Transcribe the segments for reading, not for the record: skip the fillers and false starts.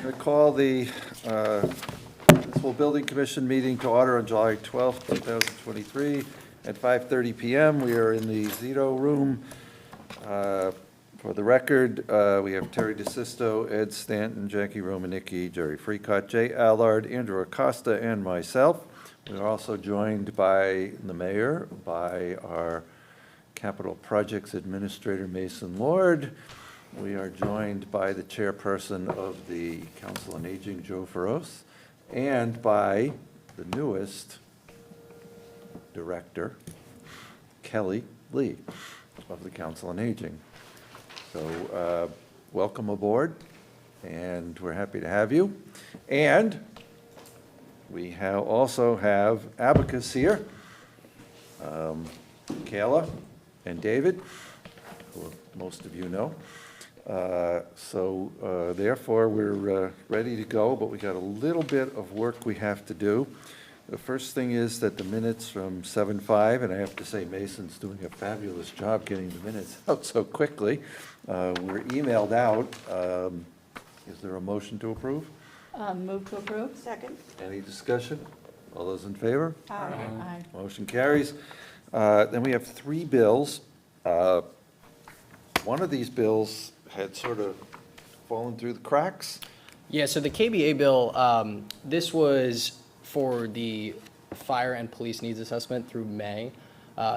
going to call the Municipal Building Commission meeting to order on July 12th, 2023 at 5:30 PM. We are in the Zito room. For the record, we have Terry DeSisto, Ed Stanton, Jackie Romanicki, Jerry Freecott, Jay Allard, Andrew Acosta, and myself. We are also joined by the mayor, by our Capital Projects Administrator, Mason Lord. We are joined by the chairperson of the Council on Aging, Joe Feroz, and by the newest director, Kelly Lee, of the Council on Aging. So welcome aboard, and we're happy to have you. And we also have Abacus here, Kayla and David, who most of you know. Therefore, we're ready to go, but we got a little bit of work we have to do. The first thing is that the minutes from 7/5, and I have to say Mason's doing a fabulous job getting the minutes out so quickly, were emailed out. Is there a motion to approve? Move to approve. Second. Any discussion? All those in favor? Aye. Aye. Motion carries. Then we have three bills. One of these bills had sort of fallen through the cracks. Yeah, so the KBA bill, this was for the fire and police needs assessment through May.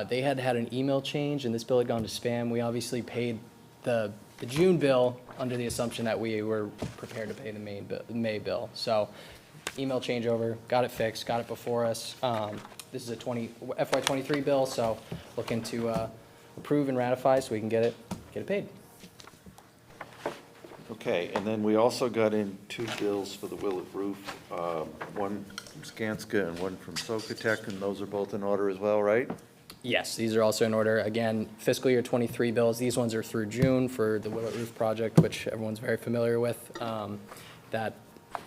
They had had an email change, and this bill had gone to spam. We obviously paid the June bill under the assumption that we were prepared to pay the May bill. So email changeover, got it fixed, got it before us. This is a FY23 bill, so looking to approve and ratify so we can get it paid. Okay, and then we also got in two bills for the Willett roof, one from Skanska and one from Socotec, and those are both in order as well, right? Yes, these are also in order. Again, fiscal year 23 bills. These ones are through June for the Willett Roof project, which everyone's very familiar with. That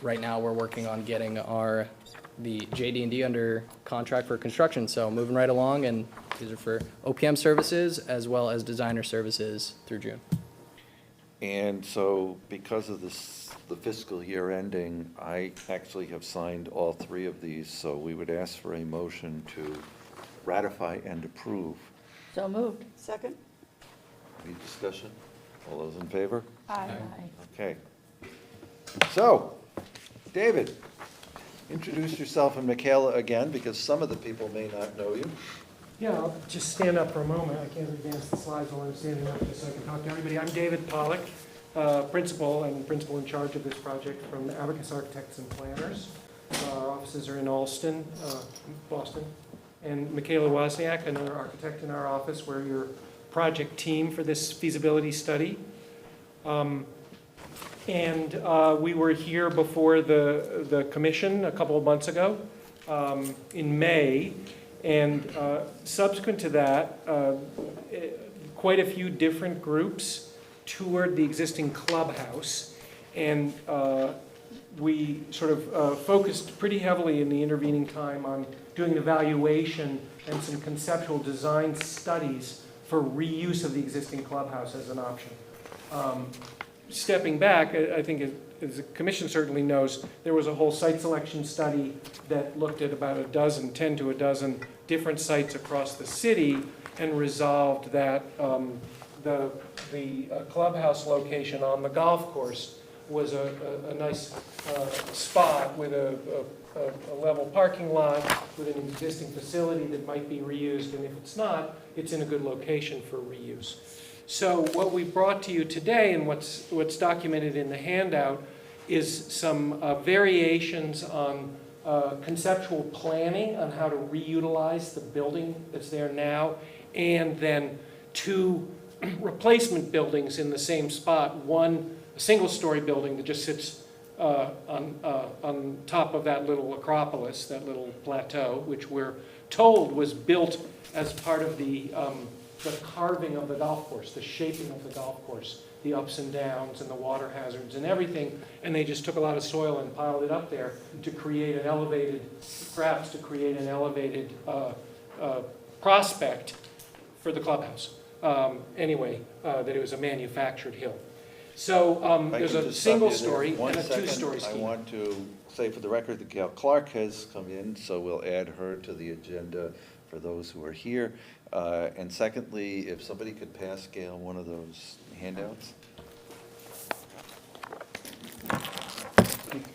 right now we're working on getting the JD&D under contract for construction. So moving right along, and these are for OPM services as well as designer services through June. And so because of the fiscal year ending, I actually have signed all three of these, so we would ask for a motion to ratify and approve. So moved. Second. Any discussion? All those in favor? Aye. Okay. So, David, introduce yourself and Michaela again, because some of the people may not know you. Yeah, I'll just stand up for a moment. I can't advance the slides while I'm standing up just so I can talk to everybody. I'm David Pollock, principal in charge of this project from Abacus Architects and Planners. Our offices are in Allston, Boston. And Michaela Wozniak, another architect in our office. We're your project team for this feasibility study. We were here before the commission a couple of months ago in May. And subsequent to that, quite a few different groups toured the existing clubhouse. And we sort of focused pretty heavily in the intervening time on doing an evaluation and some conceptual design studies for reuse of the existing clubhouse as an option. Stepping back, I think as the commission certainly knows, there was a whole site selection study that looked at about 10 to a dozen different sites across the city and resolved that the clubhouse location on the golf course was a nice spot with a level parking lot with an existing facility that might be reused, and if it's not, it's in a good location for reuse. So what we brought to you today, and what's documented in the handout, is some variations on conceptual planning on how to reutilize the building that's there now, and then two replacement buildings in the same spot. One, a single-story building that just sits on top of that little acropolis, that little plateau, which we're told was built as part of the carving of the golf course, the shaping of the golf course, the ups and downs and the water hazards and everything, and they just took a lot of soil and piled it up there to create an elevated, perhaps to create an elevated prospect for the clubhouse. That it was a manufactured hill. So If I there's could a just stop single you there story one and a second. two-story I scheme. want to say for the record that Gail Clark has come in, so we'll add her to the agenda for those who are here. And secondly, if somebody could pass Gail one of those handouts.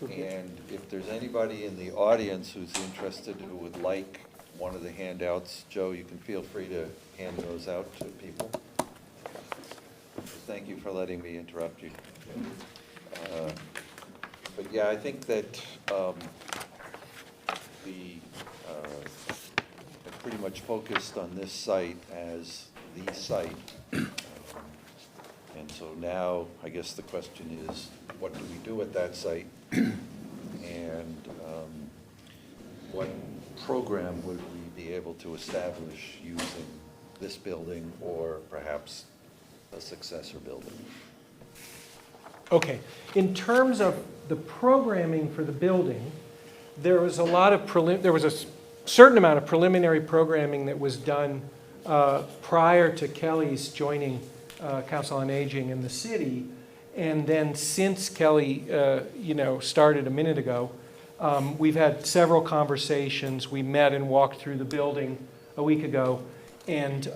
And if there's anybody in the audience who's interested who would like one of the handouts, Joe, you can feel free to hand those out to people. Thank you for letting me interrupt you. But yeah, I think that I pretty much focused on this site as the site. And so now, I guess the question is, what do we do at that site? And what program would we be able to establish using this building or perhaps a successor building? Okay, in terms of the programming for the building, there was a lot of there was a certain amount of preliminary programming that was done prior to Kelly's joining Council on Aging in the city. And then since Kelly, started a minute ago, we've had several conversations. We met and walked through the building a week ago, and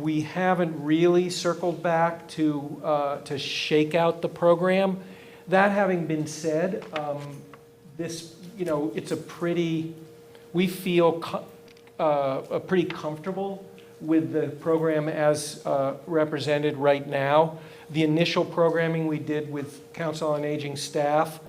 we haven't really circled back to shake out the program. That having been said, it's we feel pretty comfortable with the program as represented right now. The initial programming we did with Council on Aging staff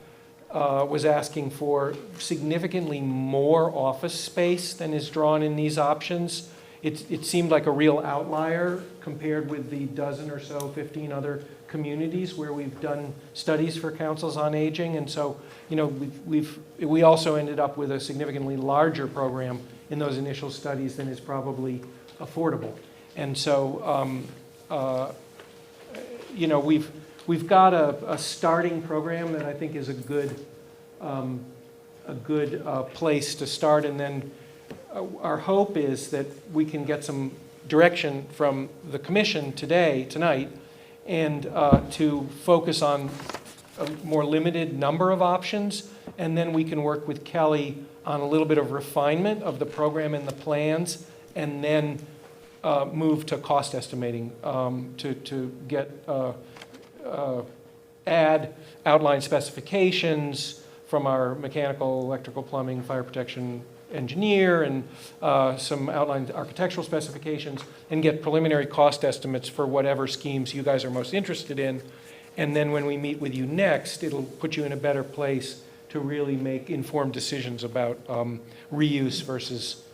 was asking for significantly more office space than is drawn in these options. It seemed like a real outlier compared with the dozen or so, 15 other communities where we've done studies for councils on aging. And so, we also ended up with a significantly larger program in those initial studies than is probably affordable. And so, we've got a starting program that I think is a good place to start, and then our hope is that we can get some direction from the commission tonight, and to focus on a more limited number of options, and then we can work with Kelly on a little bit of refinement of the program and the plans, and then move to cost estimating to get add outline specifications from our mechanical, electrical, plumbing, fire protection engineer, and some outlined architectural specifications, and get preliminary cost estimates for whatever schemes you guys are most interested in. And then when we meet with you next, it'll put you in a better place to really make informed decisions about reuse versus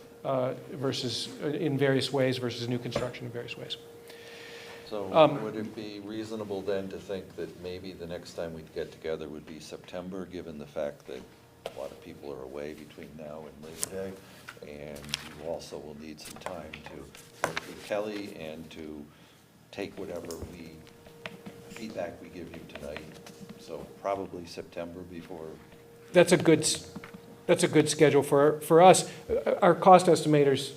in various ways versus new construction in various ways. So would it be reasonable then to think that maybe the next time we'd get together would be September, given the fact that a lot of people are away between now and Labor Day, and you also will need some time to work with Kelly and to take whatever feedback we give you tonight. So probably September before. That's a good schedule for us. Our cost estimators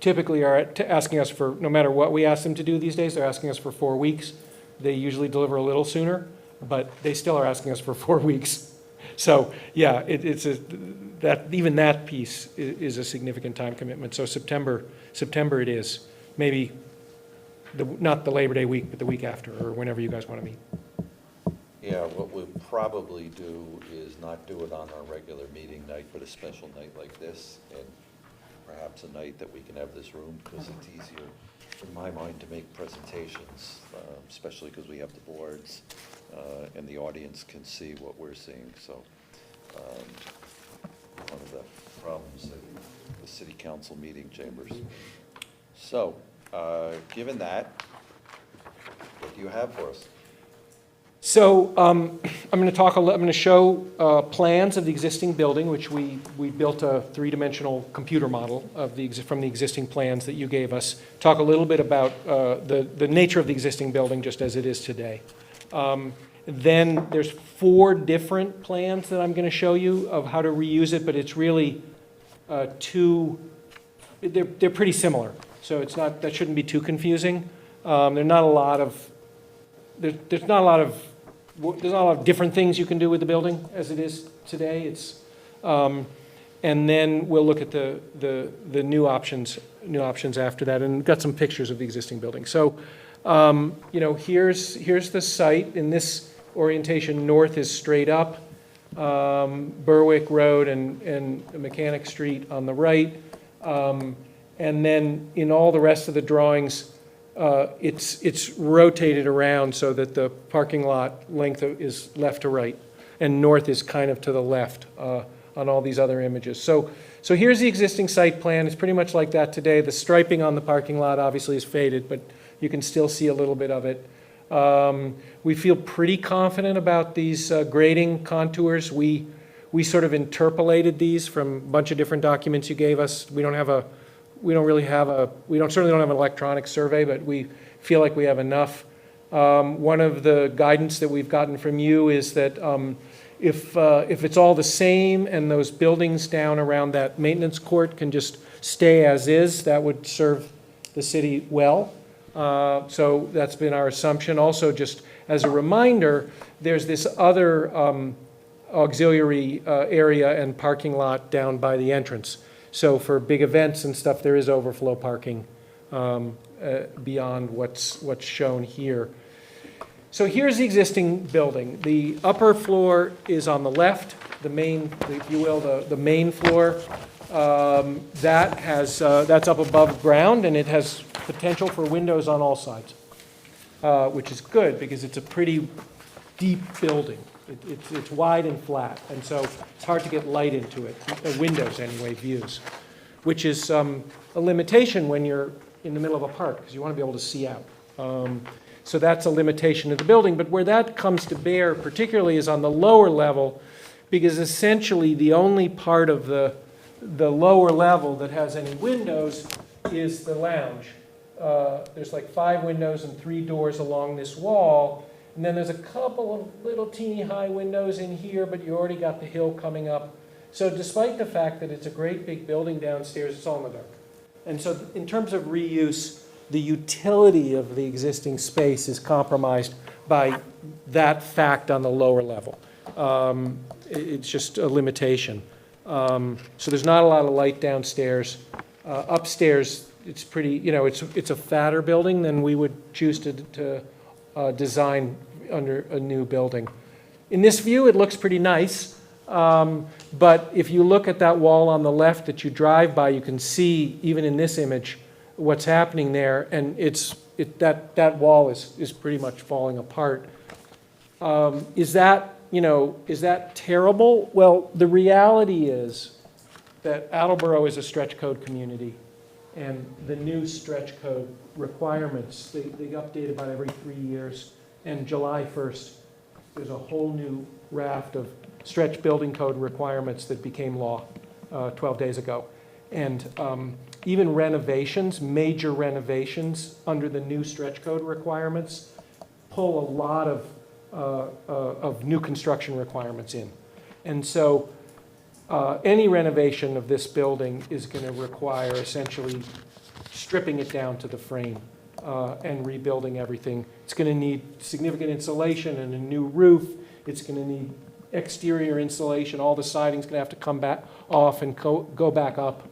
typically are asking us for, no matter what we ask them to do these days, they're asking us for 4 weeks. They usually deliver a little sooner, but they still are asking us for 4 weeks. So yeah, even that piece is a significant time commitment. So September it is. Maybe not the Labor Day week, but the week after, or whenever you guys want to meet. Yeah, what we'll probably do is not do it on our regular meeting night, but a special night like this, and perhaps a night that we can have this room, because it's easier, in my mind, to make presentations, especially because we have the boards, and the audience can see what we're seeing. So one of the problems at the city council meeting chambers. So given that, what do you have for us? So I'm going to show plans of the existing building, which we built a three-dimensional computer model of from the existing plans that you gave us. Talk a little bit about the nature of the existing building just as it is today. Then there's 4 different plans that I'm going to show you of how to reuse it, but it's really they're pretty similar. So that shouldn't be too confusing. There are not a lot of there's not a lot of, different things you can do with the building as it is today. And then we'll look at the new options after that, and got some pictures of the existing building. So, here's the site. In this orientation, north is straight up, Berwick Road and Mechanic Street on the right. And then in all the rest of the drawings, it's rotated around so that the parking lot length is left to right, and north is kind of to the left on all these other images. So here's the existing site plan. It's pretty much like that today. The striping on the parking lot obviously is faded, but you can still see a little bit of it. We feel pretty confident about these grading contours. We sort of interpolated these from a bunch of different documents you gave us. We certainly don't have an electronic survey, but we feel like we have enough. One of the guidance that we've gotten from you is that if it's all the same and those buildings down around that maintenance court can just stay as is, that would serve the city well. So that's been our assumption. Also, just as a reminder, there's this other auxiliary area and parking lot down by the entrance. So for big events and stuff, there is overflow parking beyond what's shown here. So here's the existing building. The upper floor is on the left, the main, if you will, the main floor. That's up above ground, and it has potential for windows on all sides, which is good because it's a pretty deep building. It's wide and flat, and so it's hard to get light into it, windows anyway, views, which is a limitation when you're in the middle of a park because you want to be able to see out. So that's a limitation of the building, but where that comes to bear particularly is on the lower level, because essentially the only part of the lower level that has any windows is the lounge. There's like 5 windows and 3 doors along this wall, and then there's a couple of little teeny high windows in here, but you already got the hill coming up. So despite the fact that it's a great big building downstairs, it's all in the dark. And so in terms of reuse, the utility of the existing space is compromised by that fact on the lower level. It's just a limitation. So there's not a lot of light downstairs. Upstairs, it's pretty, it's a fatter building than we would choose to design under a new building. In this view, it looks pretty nice. But if you look at that wall on the left that you drive by, you can see, even in this image, what's happening there, and that wall is pretty much falling apart. Is that terrible? Well, the reality is that Attleboro is a stretch code community, and the new stretch code requirements, they update about every 3 years, and July 1st, there's a whole new raft of stretch building code requirements that became law 12 days ago. And even renovations, major renovations under the new stretch code requirements pull a lot of new construction requirements in. And so any renovation of this building is going to require essentially stripping it down to the frame and rebuilding everything. It's going to need significant insulation and a new roof. It's going to need exterior insulation. All the siding's going to have to come back off and go back up.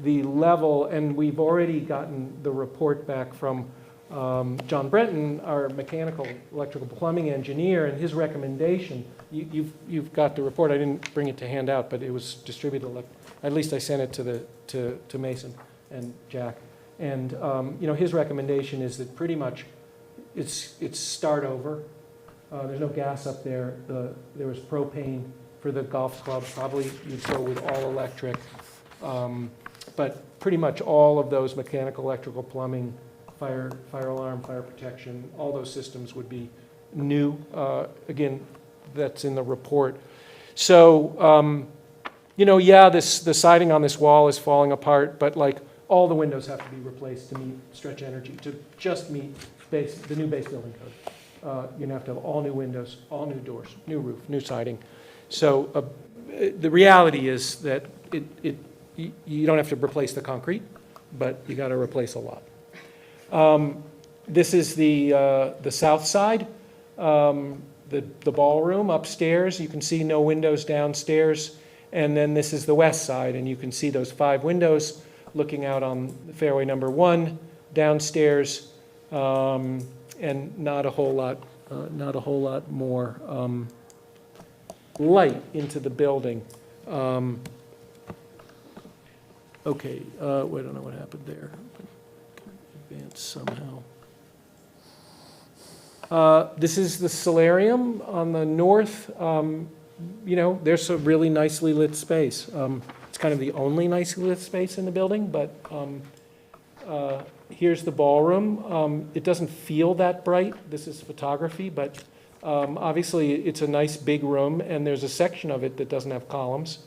The level, and we've already gotten the report back from John Brenton, our mechanical, electrical, plumbing engineer, and his recommendation. You've got the report. I didn't bring it to hand out, but it was distributed. At least I sent it to Mason and Jack. And his recommendation is that pretty much it's start over. There's no gas up there. There was propane for the golf club. Probably you'd go with all electric. But pretty much all of those mechanical, electrical, plumbing, fire alarm, fire protection, all those systems would be new. Again, that's in the report. So, the siding on this wall is falling apart, but like all the windows have to be replaced to meet stretch energy, to just meet the new base building code. You're going to have all new windows, all new doors, new roof, new siding. So the reality is that you don't have to replace the concrete, but you got to replace a lot. This is the south side, the ballroom upstairs. You can see no windows downstairs. And then this is the west side, and you can see those 5 windows looking out on fairway number 1 downstairs, and not a whole lot more light into the building. Okay, wait, I don't know what happened there. Advance somehow. This is the solarium on the north. You know, there's a really nicely lit space. It's kind of the only nicely lit space in the building, but here's the ballroom. It doesn't feel that bright. This is photography, but obviously it's a nice big room, and there's a section of it that doesn't have columns,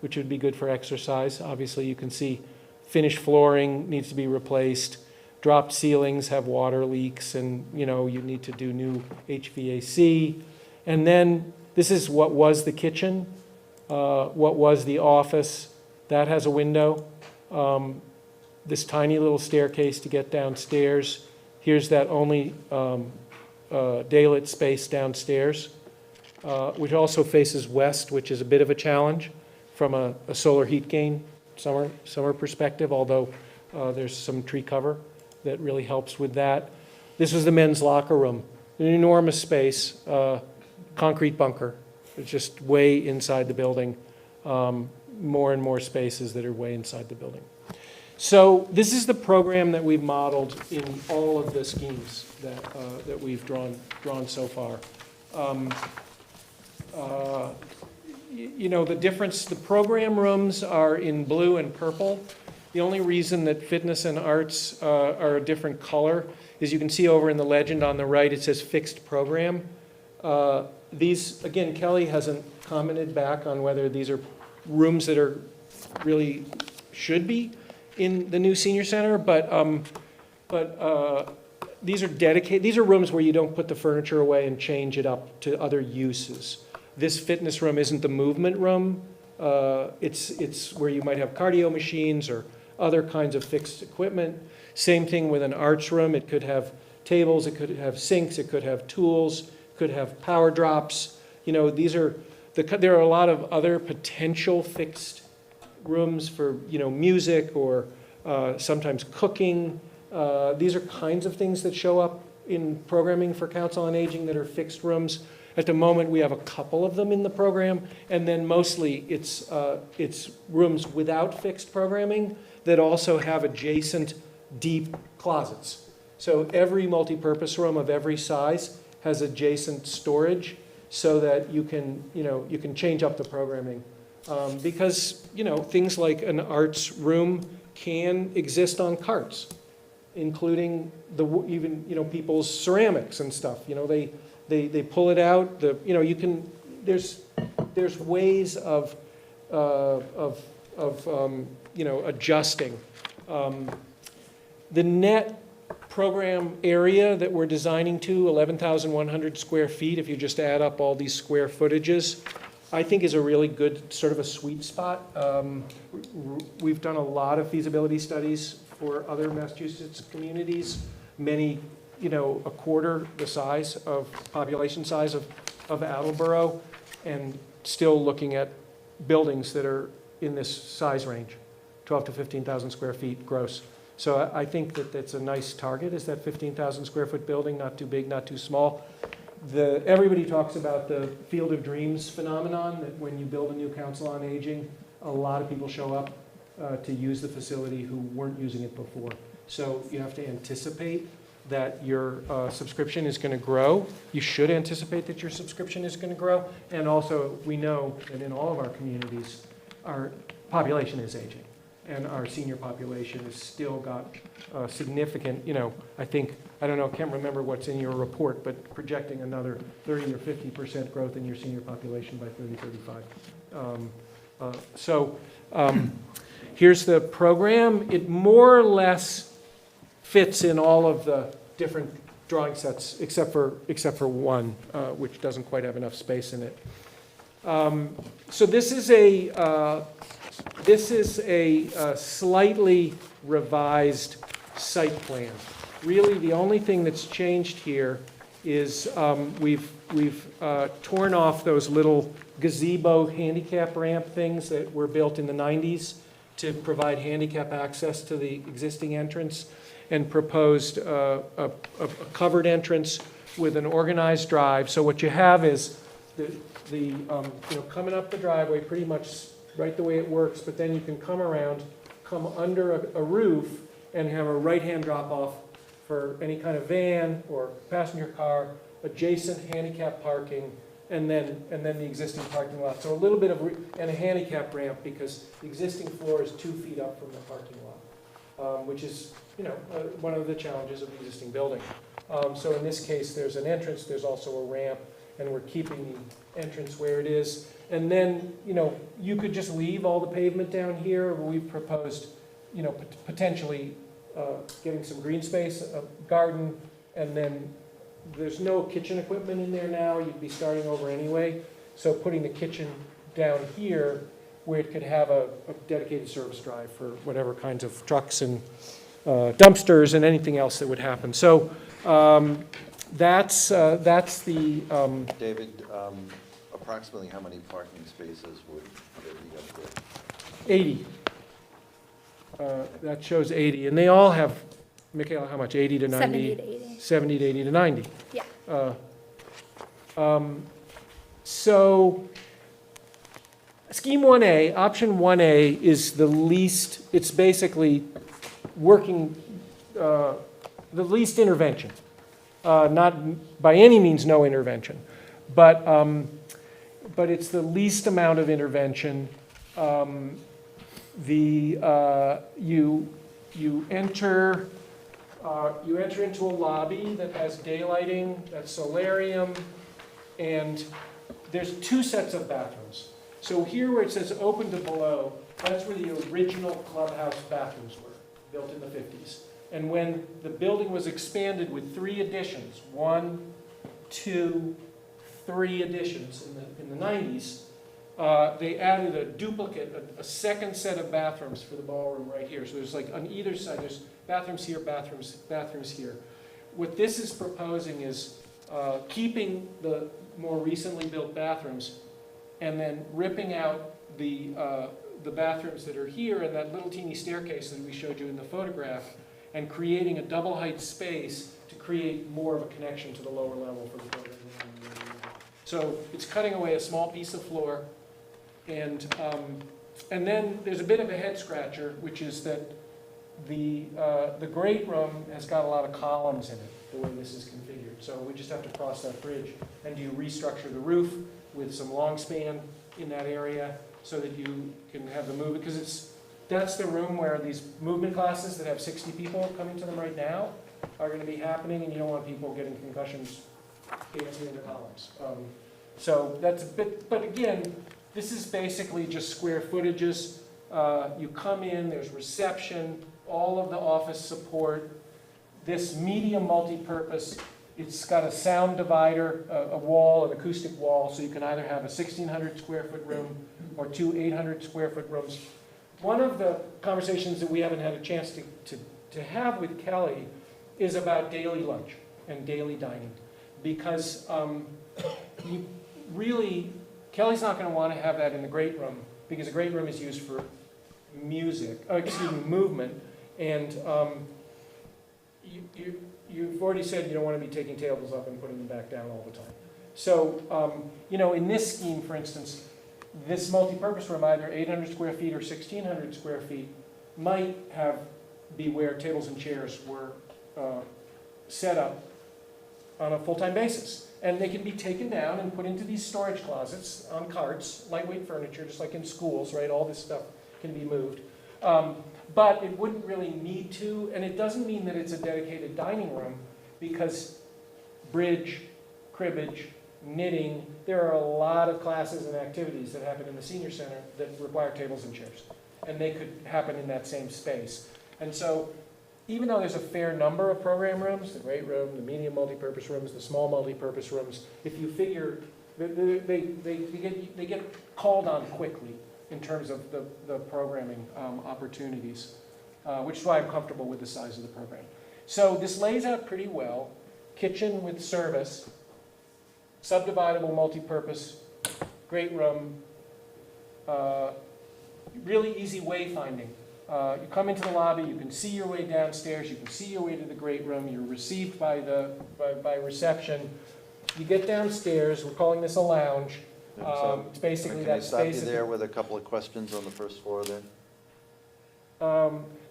which would be good for exercise. Obviously, you can see finished flooring needs to be replaced. Dropped ceilings have water leaks, and you know, you need to do new HVAC. And then this is what was the kitchen, what was the office. That has a window. This tiny little staircase to get downstairs. Here's that only daylit space downstairs, which also faces west, which is a bit of a challenge from a solar heat gain summer perspective, although there's some tree cover that really helps with that. This was the men's locker room, an enormous space, concrete bunker. It's just way inside the building, more and more spaces that are way inside the building. So this is the program that we've modeled in all of the schemes that we've drawn so far. You know, the difference, the program rooms are in blue and purple. The only reason that fitness and arts are a different color is you can see over in the legend on the right, it says fixed program. These, again, Kelly hasn't commented back on whether these are rooms that are really should be in the new senior center, but these are dedicated, these are rooms where you don't put the furniture away and change it up to other uses. This fitness room isn't the movement room. It's where you might have cardio machines or other kinds of fixed equipment. Same thing with an arts room. It could have tables, it could have sinks, it could have tools, could have power drops. You know, there are a lot of other potential fixed rooms for, you know, music or sometimes cooking. These are kinds of things that show up in programming for Council on Aging that are fixed rooms. At the moment, we have a couple of them in the program, and then mostly it's rooms without fixed programming that also have adjacent deep closets. So every multipurpose room of every size has adjacent storage so that you can change up the programming. Because, you know, things like an arts room can exist on carts, including even, you know, people's ceramics and stuff. You know, they pull it out. You know, you can. There's ways of you know, adjusting. The net program area that we're designing to, 11,100 square feet, if you just add up all these square footages, I think is a really good sort of a sweet spot. We've done a lot of feasibility studies for other Massachusetts communities, many, you know, a quarter the size of, population size of Attleboro, and still looking at buildings that are in this size range, 12 to 15,000 square feet gross. So I think that that's a nice target, is that 15,000 square foot building, not too big, not too small. Everybody talks about the Field of Dreams phenomenon, that when you build a new Council on Aging, a lot of people show up to use the facility who weren't using it before. So you have to anticipate that your subscription is going to grow. You should anticipate that your subscription is going to grow. And also, we know that in all of our communities, our population is aging. And our senior population has still got significant, you know, I think, I don't know, can't remember what's in your report, but projecting another 30 or 50% growth in your senior population by 2035. Here's the program. It more or less fits in all of the different drawing sets, except for one, which doesn't quite have enough space in it. So this is a slightly revised site plan. Really, the only thing that's changed here is we've torn off those little gazebo handicap ramp things that were built in the 90s to provide handicap access to the existing entrance, and proposed a covered entrance with an organized drive. So what you have is coming up the driveway pretty much right the way it works, but then you can come around, come under a roof, and have a right-hand drop-off for any kind of van or passenger car, adjacent handicap parking, and then the existing parking lot. So a little bit of, and a handicap ramp, because the existing floor is 2 feet up from the parking lot, which is, one of the challenges of the existing building. So in this case, there's an entrance, there's also a ramp, and we're keeping the entrance where it is. And then, you could just leave all the pavement down here. We've proposed, potentially getting some green space, a garden, and then there's no kitchen equipment in there now. You'd be starting over anyway. So putting the kitchen down here where it could have a dedicated service drive for whatever kinds of trucks and dumpsters and anything else that would happen. So that's the, David, approximately how many parking spaces would there be up there? 80. That shows 80, and they all have, Michaela, how much, 80 to 90? 70 to 80. 70 to 80 to 90. Yeah. So scheme 1A, option 1A is the least, it's basically working, the least intervention. Not by any means no intervention, but it's the least amount of intervention. You enter into a lobby that has daylighting, that's solarium, and there's 2 sets of bathrooms. So here where it says open to below, that's where the original clubhouse bathrooms were, built in the 50s. And when the building was expanded with 3 additions, 1, 2, 3 additions in the 90s, they added a duplicate, a second set of bathrooms for the ballroom right here. So there's like on either side, there's bathrooms here, bathrooms here. What this is proposing is keeping the more recently built bathrooms and then ripping out the bathrooms that are here and that little teeny staircase that we showed you in the photograph, and creating a double height space to create more of a connection to the lower level for the program. So it's cutting away a small piece of floor. And then there's a bit of a head scratcher, which is that the great room has got a lot of columns in it, the way this is configured. So we just have to cross that bridge. And do you restructure the roof with some long span in that area so that you can have the movement? Because that's the room where these movement classes that have 60 people coming to them right now are going to be happening, and you don't want people getting concussions dancing in the columns. So that's a bit, but again, this is basically just square footages. You come in, there's reception, all of the office support. This medium multi-purpose, it's got a sound divider, a wall, an acoustic wall, so you can either have a 1,600 square foot room or 2 800 square foot rooms. One of the conversations that we haven't had a chance to have with Kelly is about daily lunch and daily dining. Because you really, Kelly's not going to want to have that in the great room, because the great room is used for movement, and you've already said you don't want to be taking tables up and putting them back down all the time. So, in this scheme, for instance, this multi-purpose room, either 800 square feet or 1,600 square feet, might be where tables and chairs were set up on a full-time basis. And they can be taken down and put into these storage closets on carts, lightweight furniture, just like in schools, right? All this stuff can be moved. But it wouldn't really need to, and it doesn't mean that it's a dedicated dining room, because bridge, cribbage, knitting, there are a lot of classes and activities that happen in the senior center that require tables and chairs. And they could happen in that same space. And so, even though there's a fair number of program rooms, the great room, the medium multi-purpose rooms, the small multi-purpose rooms, if you figure, they get called on quickly in terms of the programming opportunities, which is why I'm comfortable with the size of the program. So this lays out pretty well. Kitchen with service, subdividable multipurpose, great room, really easy wayfinding. You come into the lobby, you can see your way downstairs, you can see your way to the great room, you're received by reception. You get downstairs, we're calling this a lounge. It's basically that space. Can I stop you there with a couple of questions on the first floor then?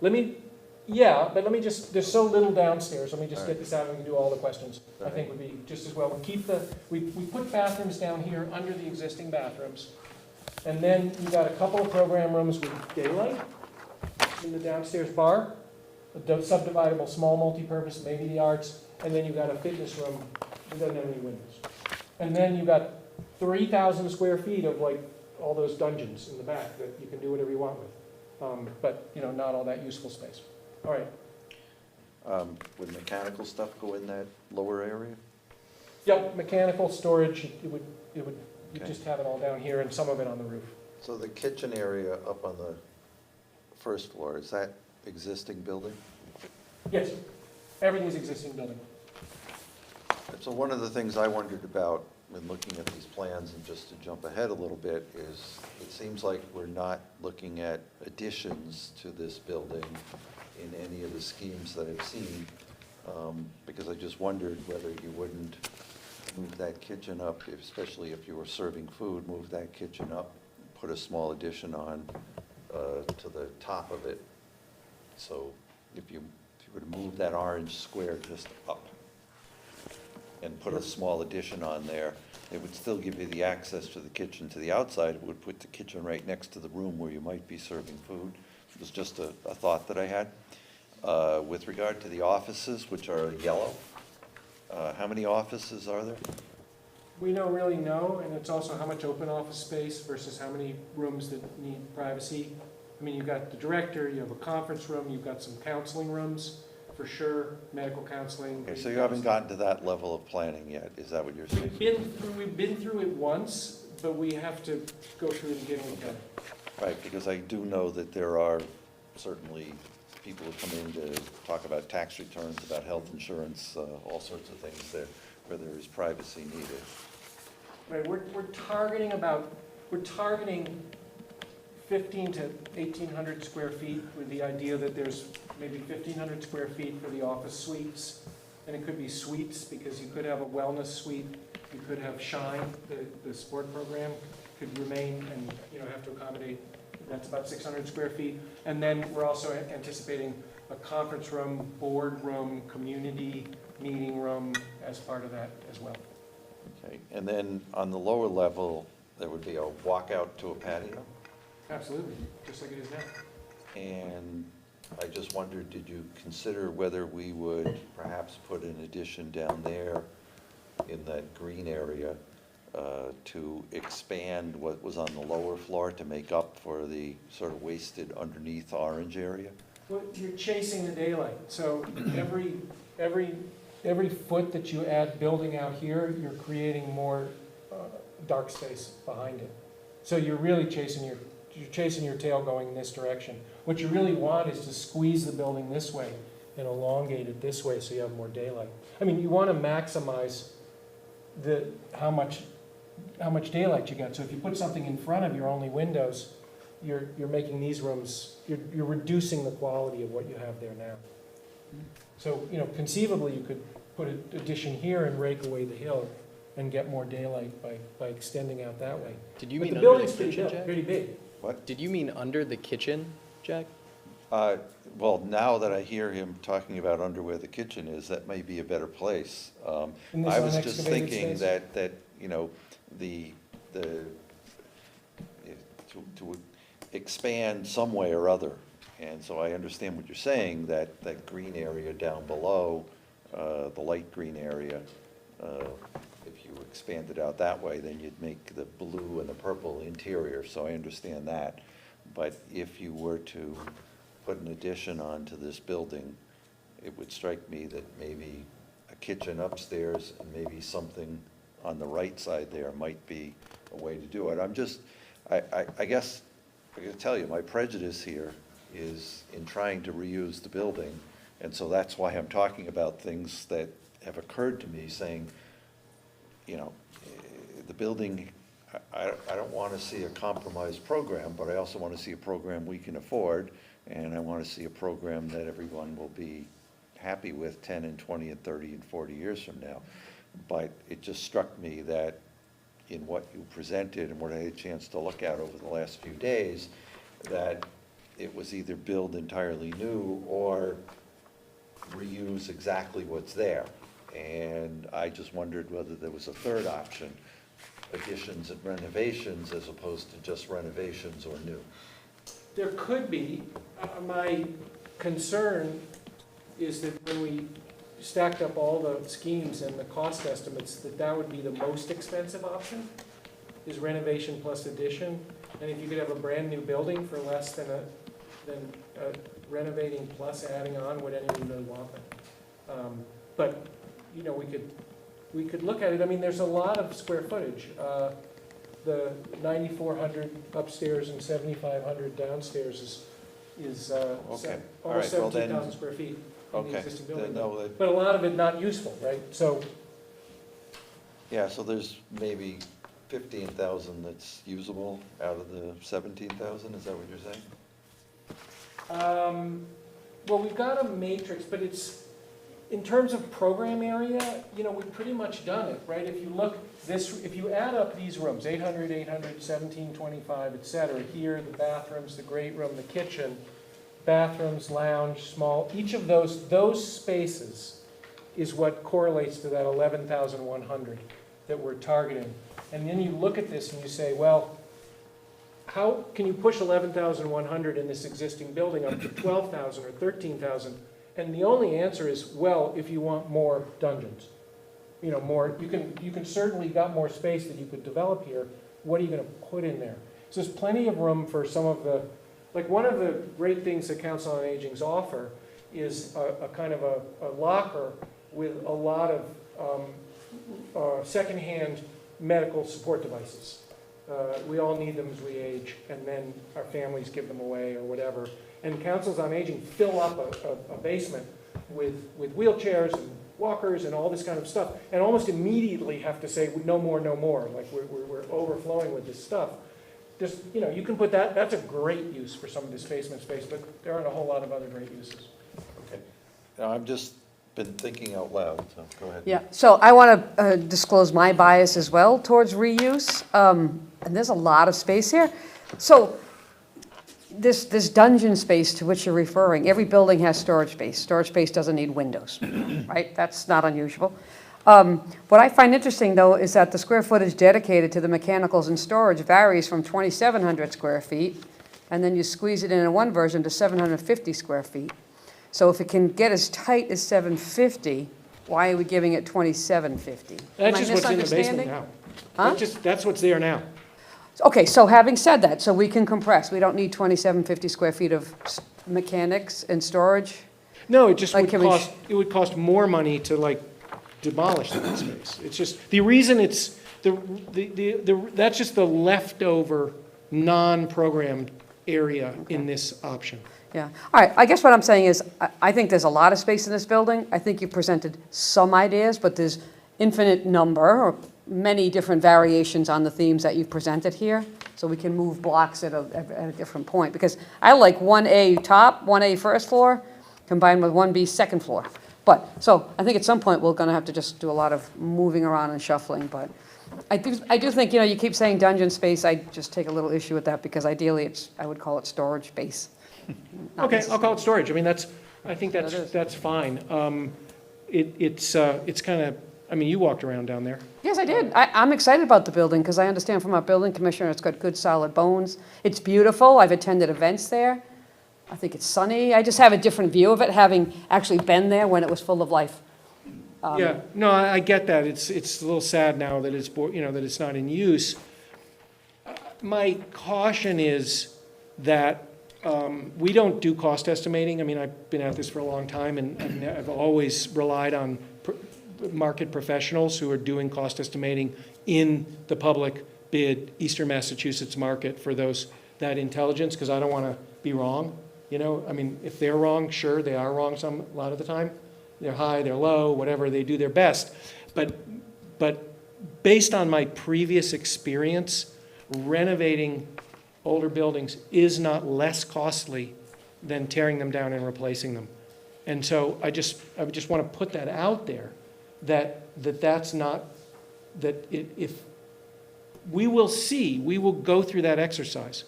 Let me just, there's so little downstairs, let me just get this out and we can do all the questions. I think would be just as well. We put bathrooms down here under the existing bathrooms. And then you got a couple of program rooms with daylight in the downstairs bar, a subdividable small multipurpose, maybe the arts, and then you've got a fitness room that doesn't have any windows. And then you've got 3,000 square feet of like all those dungeons in the back that you can do whatever you want with. But, you know, not all that useful space. All right. Would mechanical stuff go in that lower area? Yep, mechanical storage, you'd Okay. just have it all down here and some of it on the roof. So the kitchen area up on the first floor, is that existing building? Yes, everything's existing building. So one of the things I wondered about when looking at these plans, and just to jump ahead a little bit, is it seems like we're not looking at additions to this building in any of the schemes that I've seen, because I just wondered whether you wouldn't move that kitchen up, especially if you were serving food, move that kitchen up, put a small addition on to the top of it. So if you were to move that orange square just up and put a small addition on there, it would still give you the access to the kitchen to the outside. It would put the kitchen right next to the room where you might be serving food. It was just a thought that I had. With regard to the offices, which are yellow, how many offices are there? We don't really know, and it's also how much open office space versus how many rooms that need privacy. I mean, you've got the director, you have a conference room, you've got some counseling rooms, for sure, medical counseling. Okay, so you haven't gotten to that level of planning yet, is that what you're saying? We've been through it once, but we have to go through it again and again. Right, because I do know that there are certainly people who come in to talk about tax returns, about health insurance, all sorts of things there, where there is privacy needed. Right, we're targeting 1,500 to 1,800 square feet with the idea that there's maybe 1,500 square feet for the office suites. And it could be suites because you could have a wellness suite, you could have Shine, the sport program could remain and, you know, have to accommodate, that's about 600 square feet. And then we're also anticipating a conference room, board room, community meeting room as part of that as well. Okay, and then on the lower level, there would be a walkout to a patio? Absolutely, just like it is now. And I just wondered, did you consider whether we would perhaps put an addition down there in that green area to expand what was on the lower floor to make up for the sort of wasted underneath orange area? Well, you're chasing the daylight, so every foot that you add building out here, you're creating more dark space behind it. So you're really chasing your tail going in this direction. What you really want is to squeeze the building this way and elongate it this way so you have more daylight. I mean, you want to maximize how much daylight you get. So if you put something in front of your only windows, you're making these rooms, you're reducing the quality of what you have there now. So, you know, conceivably you could put an addition here and rake away the hill and get more daylight by extending out that way. Did you But mean the under the building's kitchen, Jack? pretty big. What? Did you mean under the kitchen, Jack? Well, now that I hear him talking about under where the kitchen is, that may be a better place. In this I was just unexcavated thinking space? that, you know, to expand some way or other. And so I understand what you're saying, that green area down below, the light green area, if you expanded out that way, then you'd make the blue and the purple interior, so I understand that. But if you were to put an addition onto this building, it would strike me that maybe a kitchen upstairs and maybe something on the right side there might be a way to do it. I guess, I gotta tell you, my prejudice here is in trying to reuse the building, And so that's why I'm talking about things that have occurred to me, saying, you know, the building, I don't want to see a compromised program, but I also want to see a program we can afford, and I want to see a program that everyone will be happy with 10 and 20 and 30 and 40 years from now. But it just struck me that in what you presented and what I had a chance to look at over the last few days, that it was either build entirely new or reuse exactly what's there. And I just wondered whether there was a third option, additions and renovations as opposed to just renovations or new. There could be. My concern is that when we stacked up all the schemes and the cost estimates, that would be the most expensive option, is renovation plus addition. And if you could have a brand-new building for less than renovating plus adding on, would anyone really want that? But, you know, we could look at it. I mean, there's a lot of square footage. The 9,400 upstairs and 7,500 downstairs is Okay. almost All right. Well, then- 17,000 square feet in the Okay. existing Then, building. no, that- But a lot of it not useful, right? So, Yeah, so there's maybe 15,000 that's usable out of the 17,000, is that what you're saying? well, we've got a matrix, but it's, in terms of program area, you know, we've pretty much done it, right? If you look this, if you add up these rooms, 800, 800, 1725, et cetera, here, the bathrooms, the great room, the kitchen, bathrooms, lounge, small, each of those spaces is what correlates to that 11,100 that we're targeting. And then you look at this and you say, well, how can you push 11,100 in this existing building up to 12,000 or 13,000? And the only answer is, well, if you want more dungeons. You know, more, you can certainly got more space that you could develop here. What are you going to put in there? So there's plenty of room for some of the, like one of the great things that Council on Aging's offer is a kind of a locker with a lot of secondhand medical support devices. We all need them as we age, and then our families give them away or whatever. And Councils on Aging fill up a basement with wheelchairs and walkers and all this kind of stuff, and almost immediately have to say, no more, no more. Like we're overflowing with this stuff. Just, you know, you can put that, that's a great use for some of this basement space, but there aren't a whole lot of other great uses. Okay. Now, I've just been thinking out loud, so go ahead. Yeah, so I want to disclose my bias as well towards reuse, and there's a lot of space here. So this dungeon space to which you're referring, every building has storage space. Storage space doesn't need windows, right? That's not unusual. What I find interesting, though, is that the square footage dedicated to the mechanicals and storage varies from 2,700 square feet, and then you squeeze it in one version to 750 square feet. So if it can get as tight as 750, why are we giving it 2,750? That's just what's in the basement now. Huh? That's what's there now. Okay, so having said that, so we can compress. We don't need 2,750 square feet of mechanics and storage? No, it just Like, would can we cost, it would cost more money to like demolish that space. It's just, the reason it's, that's just the leftover non-programmed area in this option. Yeah. All right, I guess what I'm saying is, I think there's a lot of space in this building. I think you presented some ideas, but there's infinite number, or many different variations on the themes that you've presented here. So we can move blocks at a different point. Because I like 1A top, 1A first floor, combined with 1B second floor. But, so I think at some point, we're gonna have to just do a lot of moving around and shuffling. But I do think, you know, you keep saying dungeon space, I just take a little issue with that, because ideally, I would call it storage space. Not Okay, I'll necessarily- call it storage. I mean, I think That is. that's fine. It's kind of, I mean, you walked around down there. Yes, I did. I'm excited about the building, because I understand from our building commissioner, it's got good solid bones. It's beautiful. I've attended events there. I think it's sunny. I just have a different view of it, having actually been there when it was full of life. Yeah, no, I get that. It's a little sad now that it's, you know, that it's not in use. My caution is that we don't do cost estimating. I mean, I've been at this for a long time, and I've always relied on market professionals who are doing cost estimating in the public bid Eastern Massachusetts market for that intelligence, because I don't want to be wrong. You know, I mean, if they're wrong, sure, they are wrong a lot of the time. They're high, they're low, whatever, they do their best. But based on my previous experience, renovating older buildings is not less costly than tearing them down and replacing them. And so I just want to put that out there, that's not, if we will go through that exercise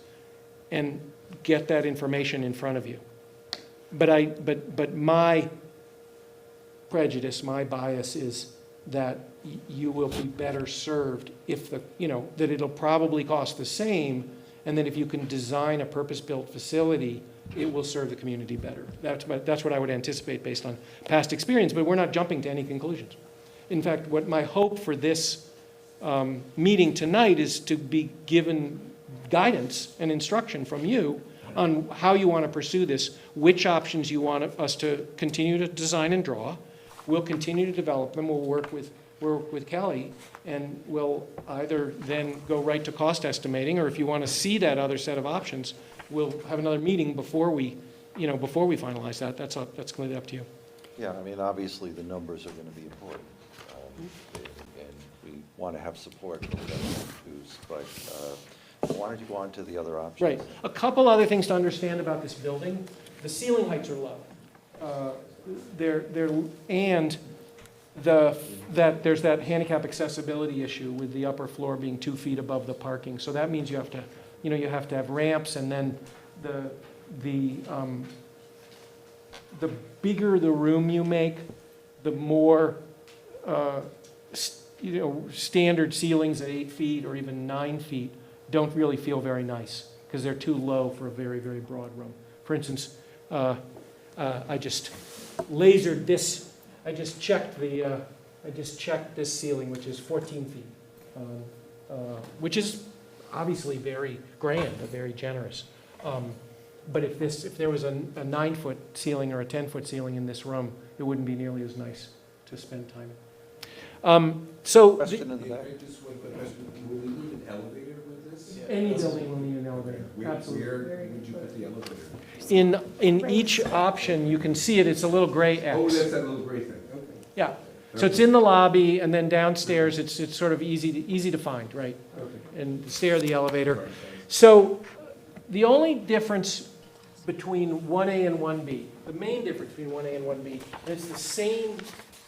and get that information in front of you. But my prejudice, my bias is that you will be better served if that it'll probably cost the same, and that if you can design a purpose-built facility, it will serve the community better. That's what I would anticipate based on past experience, but we're not jumping to any conclusions. In fact, what my hope for this meeting tonight is to be given guidance and instruction from you on how you want to pursue this, which options you want us to continue to design and draw. We'll continue to develop them. We'll work with Kelly, and we'll either then go right to cost estimating, or if you want to see that other set of options, we'll have another meeting before we finalize that. That's completely up to you. Yeah, I mean, obviously, the numbers are going to be important. And we want to have support for whatever we choose, but why don't you go on to the other options? Right. A couple other things to understand about this building. The ceiling heights are low. There's that handicap accessibility issue with the upper floor being 2 feet above the parking. So that means you have to have ramps, and then the bigger the room you make, the more standard ceilings at 8 feet or even 9 feet don't really feel very nice because they're too low for a very, very broad room. For instance, I just lasered this. I just checked this ceiling, which is 14 feet, which is obviously very grand, very generous. But if there was a 9-foot ceiling or a 10-foot ceiling in this room, it wouldn't be nearly as nice to spend time in. Question in the back? Will we need an elevator with this? Any building will need an elevator, absolutely. Where would you put the elevator? In each option, you can see it, it's a little gray X. Oh, that's that little gray thing, okay. Yeah, so it's in the lobby, and then downstairs, it's sort of easy to find, right? Okay. And the stair, the elevator. So the only difference between 1A and 1B, the main difference between 1A and 1B, and it's the same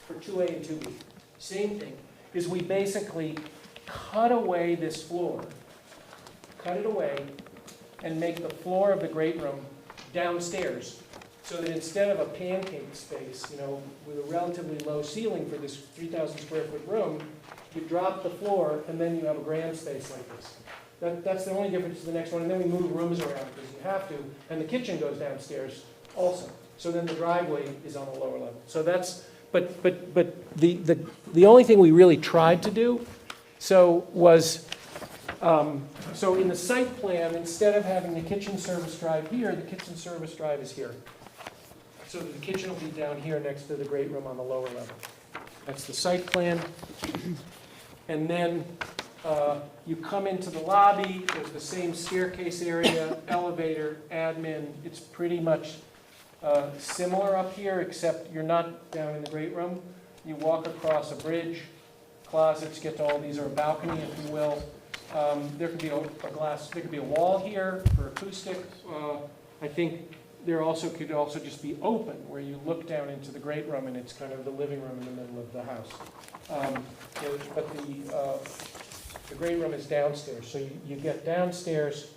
for 2A and 2B, same thing, is we basically cut away this floor, cut it away, and make the floor of the great room downstairs, so that instead of a pancake space, with a relatively low ceiling for this 3,000 square foot room, you drop the floor, and then you have a grand space like this. That's the only difference to the next one, and then we move rooms around because you have to, and the kitchen goes downstairs also. So then the driveway is on the lower level. So that's, but the only thing we really tried to do, was in the site plan, instead of having the kitchen service drive here, the kitchen service drive is here. So the kitchen will be down here next to the great room on the lower level. That's the site plan. And then you come into the lobby, there's the same staircase area, elevator, admin. It's pretty much similar up here, except you're not down in the great room. You walk across a bridge, closets, get to all these, or a balcony, if you will. There could be there could be a wall here for acoustic. I think there could also just be open, where you look down into the great room, and it's kind of the living room in the middle of the house. But the great room is downstairs. So you get downstairs,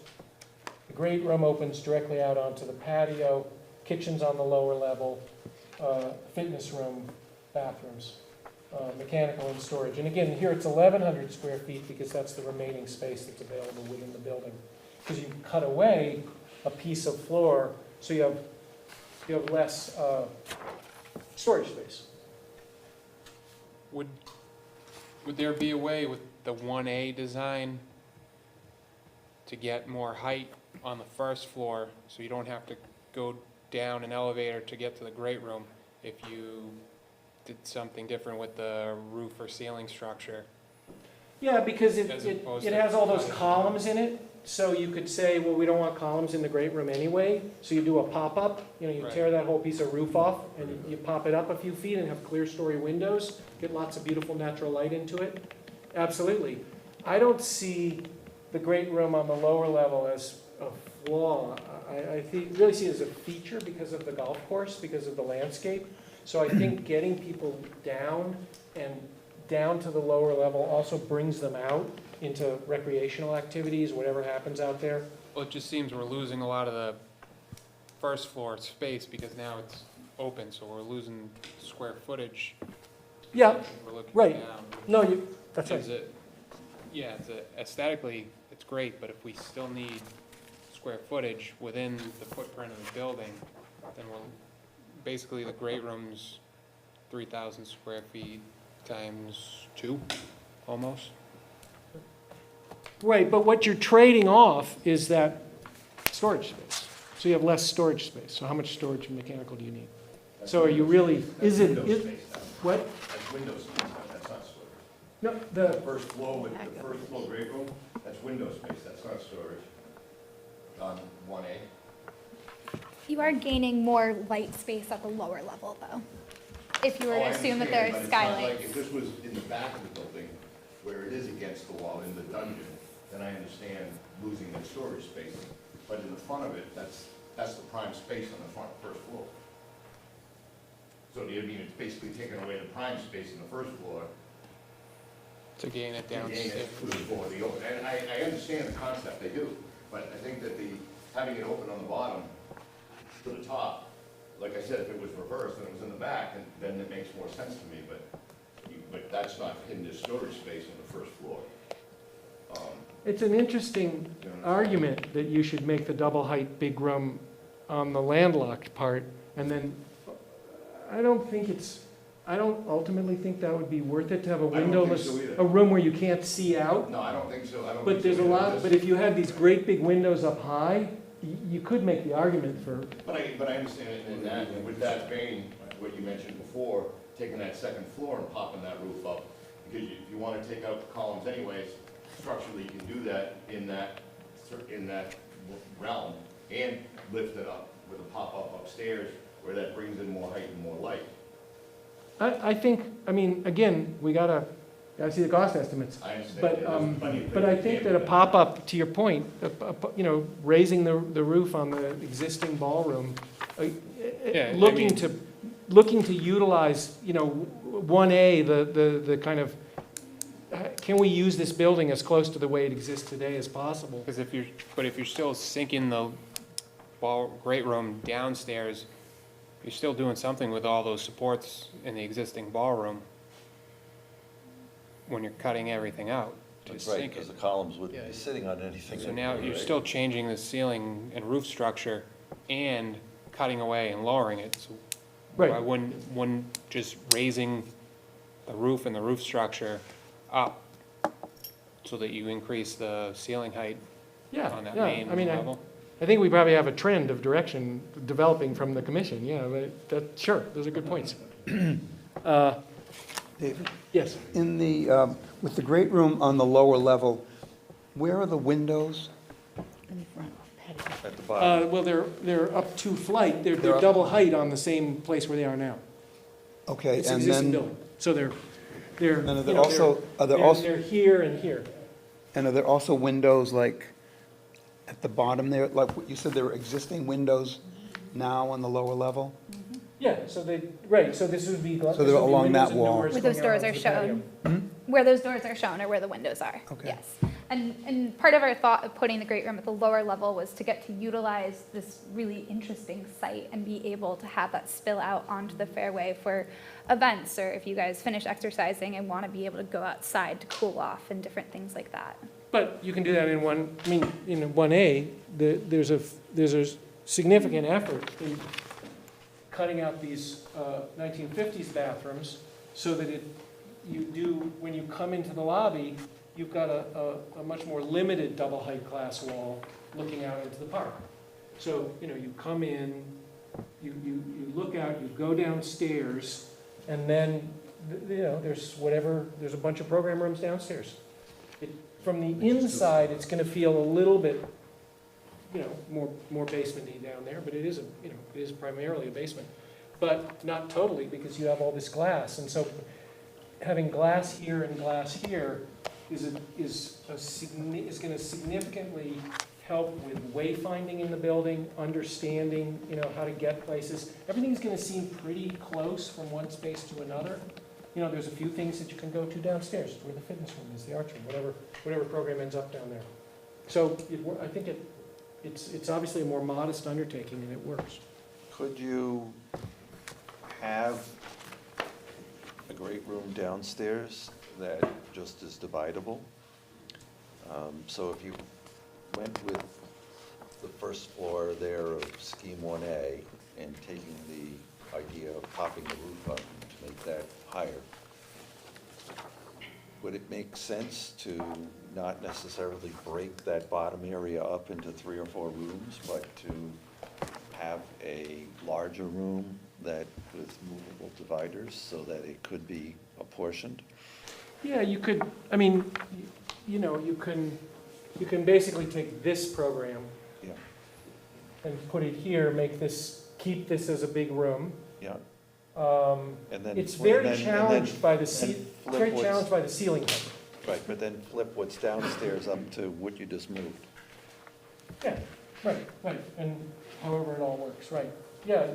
the great room opens directly out onto the patio, kitchen's on the lower level, fitness room, bathrooms, mechanical and storage. And again, here it's 1,100 square feet because that's the remaining space that's available within the building. Because you cut away a piece of floor, so you have less storage space. Would there be a way with the 1A design to get more height on the first floor so you don't have to go down an elevator to get to the great room if you did something different with the roof or ceiling structure? Yeah, because As opposed it to has all those cutting. columns in it, so you could say, well, we don't want columns in the great room anyway, so you do a pop-up, you know, you Right. tear that whole piece of roof off, and you pop it up a few feet and have clear story windows, get lots of beautiful natural light into it. Absolutely. I don't see the great room on the lower level as a flaw. Really see it as a feature because of the golf course, because of the landscape. So I think getting people down to the lower level also brings them out into recreational activities, whatever happens out there. Well, it just seems we're losing a lot of the first floor space because now it's open, so we're losing square footage. Yeah, We're looking right. down. no, that's right. Is it, yeah, aesthetically, it's great, but if we still need square footage within the footprint of the building, then we'll, basically the great room's 3,000 square feet times 2, almost. Right, but what you're trading off is that storage space. So you have less storage space. So how much storage and mechanical do you need? So are you really, That's window space, what? that's window space, that's not storage. No, The the, first floor with the first floor great room, that's window space, that's not storage. On 1A. You are gaining more light space at the lower level, though. If you were Oh, to I assume that understand, there but are it's not like skylights. if this was in the back of the building, where it is against the wall in the dungeon, then I understand losing that storage space. But in the front of it, that's the prime space on the front, first floor. So I mean, it's basically taking away the prime space in the first floor, To gain it and gain downstairs. it for the open. And I understand the concept, I do, but I think that having it open on the bottom to the top, like I said, if it was reversed and it was in the back, then it makes more sense to me, but that's not in the storage space on the first floor. it's an interesting You know, argument that you should make the double height big room on the landlocked part, and then I don't ultimately think that would be worth it to have a I don't think windowless, so either. a room where you can't see out. No, I don't think so, I don't But think so there's a either. lot, but if you had these great big windows up high, you could make the argument for, But I understand it in that, and with that vein, what you mentioned before, taking that second floor and popping that roof up, because if you wanna take out the columns anyways, structurally, you can do that in that realm, and lift it up with a pop-up upstairs, where that brings in more height and more light. I think, I mean, again, we gotta see the cost estimates. I understand. But, There's plenty of But things I you think can't that a do. pop-up, to your point, you know, raising the roof on the existing ballroom, Yeah, I looking mean- to utilize, you know, 1A, the kind of, can we use this building as close to the way it exists today as possible? Because if you're still sinking the great room downstairs, you're still doing something with all those supports in the existing ballroom when you're cutting everything out to That's right, sink because it. the columns wouldn't Yeah. be sitting on anything. So now anyway, you're right? still changing the ceiling and roof structure and cutting away and lowering it. So why Right, wouldn't just raising the roof and the roof structure up so that you increase the ceiling height yeah, on that yeah, main I mean, level? I think we probably have a trend of direction developing from the commission, yeah, but sure, those are good points. David, Yes, in the, with the great room on the lower level, where are the windows? In the front patio. At the bottom. well, they're up 2 flight, they're They're up- double height on the same place where they are now. Okay, It's and existing then, building, so they're, and are you there know, also, are there also, they're here and here. and are there also windows like at the bottom there? Like what you said, there are existing windows now on the lower level? Yeah, so right, so this would be. So they're along that wall. Where those doors are shown. Where those doors are shown or where the windows are. Okay. Yes. And part of our thought of putting the great room at the lower level was to get to utilize this really interesting site and be able to have that spill out onto the fairway for events, or if you guys finish exercising and want to be able to go outside to cool off and different things like that. But you can do that in in 1A, there's a significant effort in cutting out these 1950s bathrooms so that when you come into the lobby, you've got a much more limited double height glass wall looking out into the park. So, you know, you come in, you look out, you go downstairs, and then, you know, there's a bunch of program rooms downstairs. from the inside, it's gonna feel a little bit, more basement-y down there, but it is it is primarily a basement. But not totally, because you have all this glass, and so having glass here and glass here is gonna significantly help with wayfinding in the building, understanding, how to get places. Everything's gonna seem pretty close from one space to another. There's a few things that you can go to downstairs, where the fitness room is, the arch room, whatever program ends up down there. So I think it's obviously a more modest undertaking, and it works. Could you have a great room downstairs that just is dividable? So if you went with the first floor there of scheme 1A and taking the idea of popping the roof up to make that higher, would it make sense to not necessarily break that bottom area up into 3 or 4 rooms, but to have a larger room that with movable dividers so that it could be apportioned? Yeah, you could, you can basically take this program Yeah, and put it here, keep this as a big room. yeah. And then It's and very then- challenged by the and flip very what's- challenged by the ceiling height. Right, but then flip what's downstairs up to what you just moved. Yeah, right, and however it all works, right. Yeah,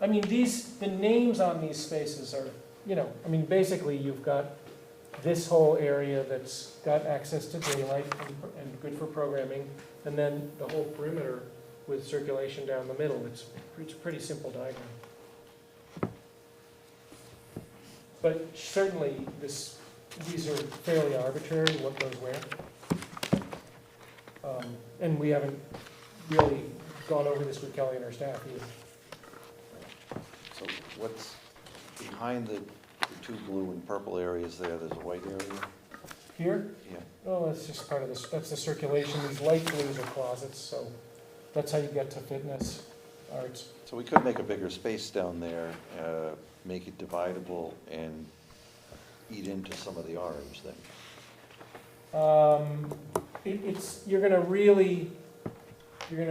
the names on these spaces are, basically you've got this whole area that's got access to daylight and good for programming, and then the whole perimeter with circulation down the middle. It's a pretty simple diagram. But certainly, these are fairly arbitrary, what goes where. And we haven't really gone over this with Kelly and our staff either. So what's behind the 2 blue and purple areas there, there's a white area? Here, Yeah. oh, that's just part of this, that's the circulation. These light blues are closets, so that's how you get to fitness, arts. So we could make a bigger space down there, make it dividable and eat into some of the orange then. You're gonna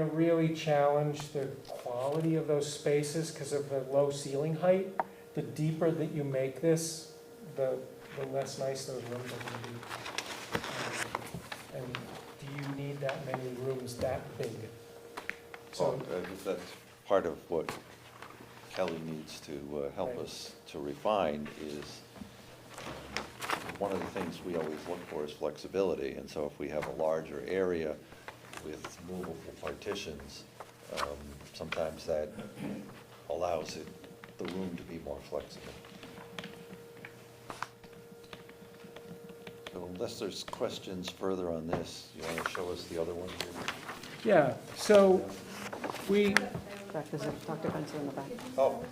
really challenge the quality of those spaces because of the low ceiling height. The deeper that you make this, the less nice those rooms are gonna be. And do you need that many rooms that big? So, That's part of what Kelly needs to help us to refine is, one of the things we always look for is flexibility. And so if we have a larger area with movable partitions, sometimes that allows the room to be more flexible. So unless there's questions further on this, you want to show us the other one here? yeah, so we, Dr. Benson in the back. Oh.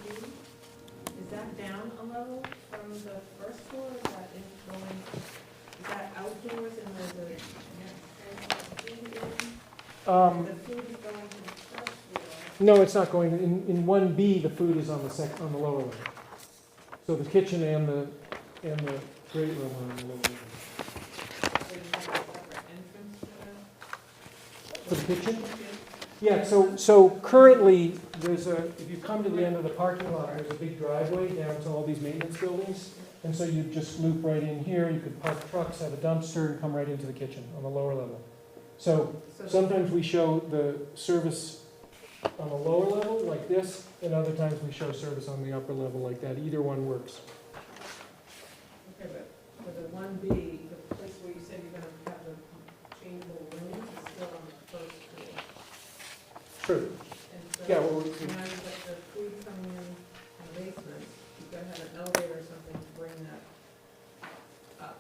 Is that down a level from the first floor, or is that is that outdoors and there's the food is going to the first floor? no, it's not going, in 1B, the food is on the lower level. So the kitchen and the great room are on the lower level. So you have a separate entrance to For the kitchen? Yeah, so currently, if you come to the end of the parking lot, there's a big driveway down to all these maintenance buildings. And so you just loop right in here, you could park trucks, have a dumpster, and come right into the kitchen on the lower level. So sometimes we show the service on the lower level like this, and other times we show service on the upper level like that. Either one works. Okay, but for the 1B, the place where you said you're gonna have the changeable rooms is still on the first floor. True. And so Yeah, well, now you've got the food coming in the basement, you've got to have an elevator or something to bring that up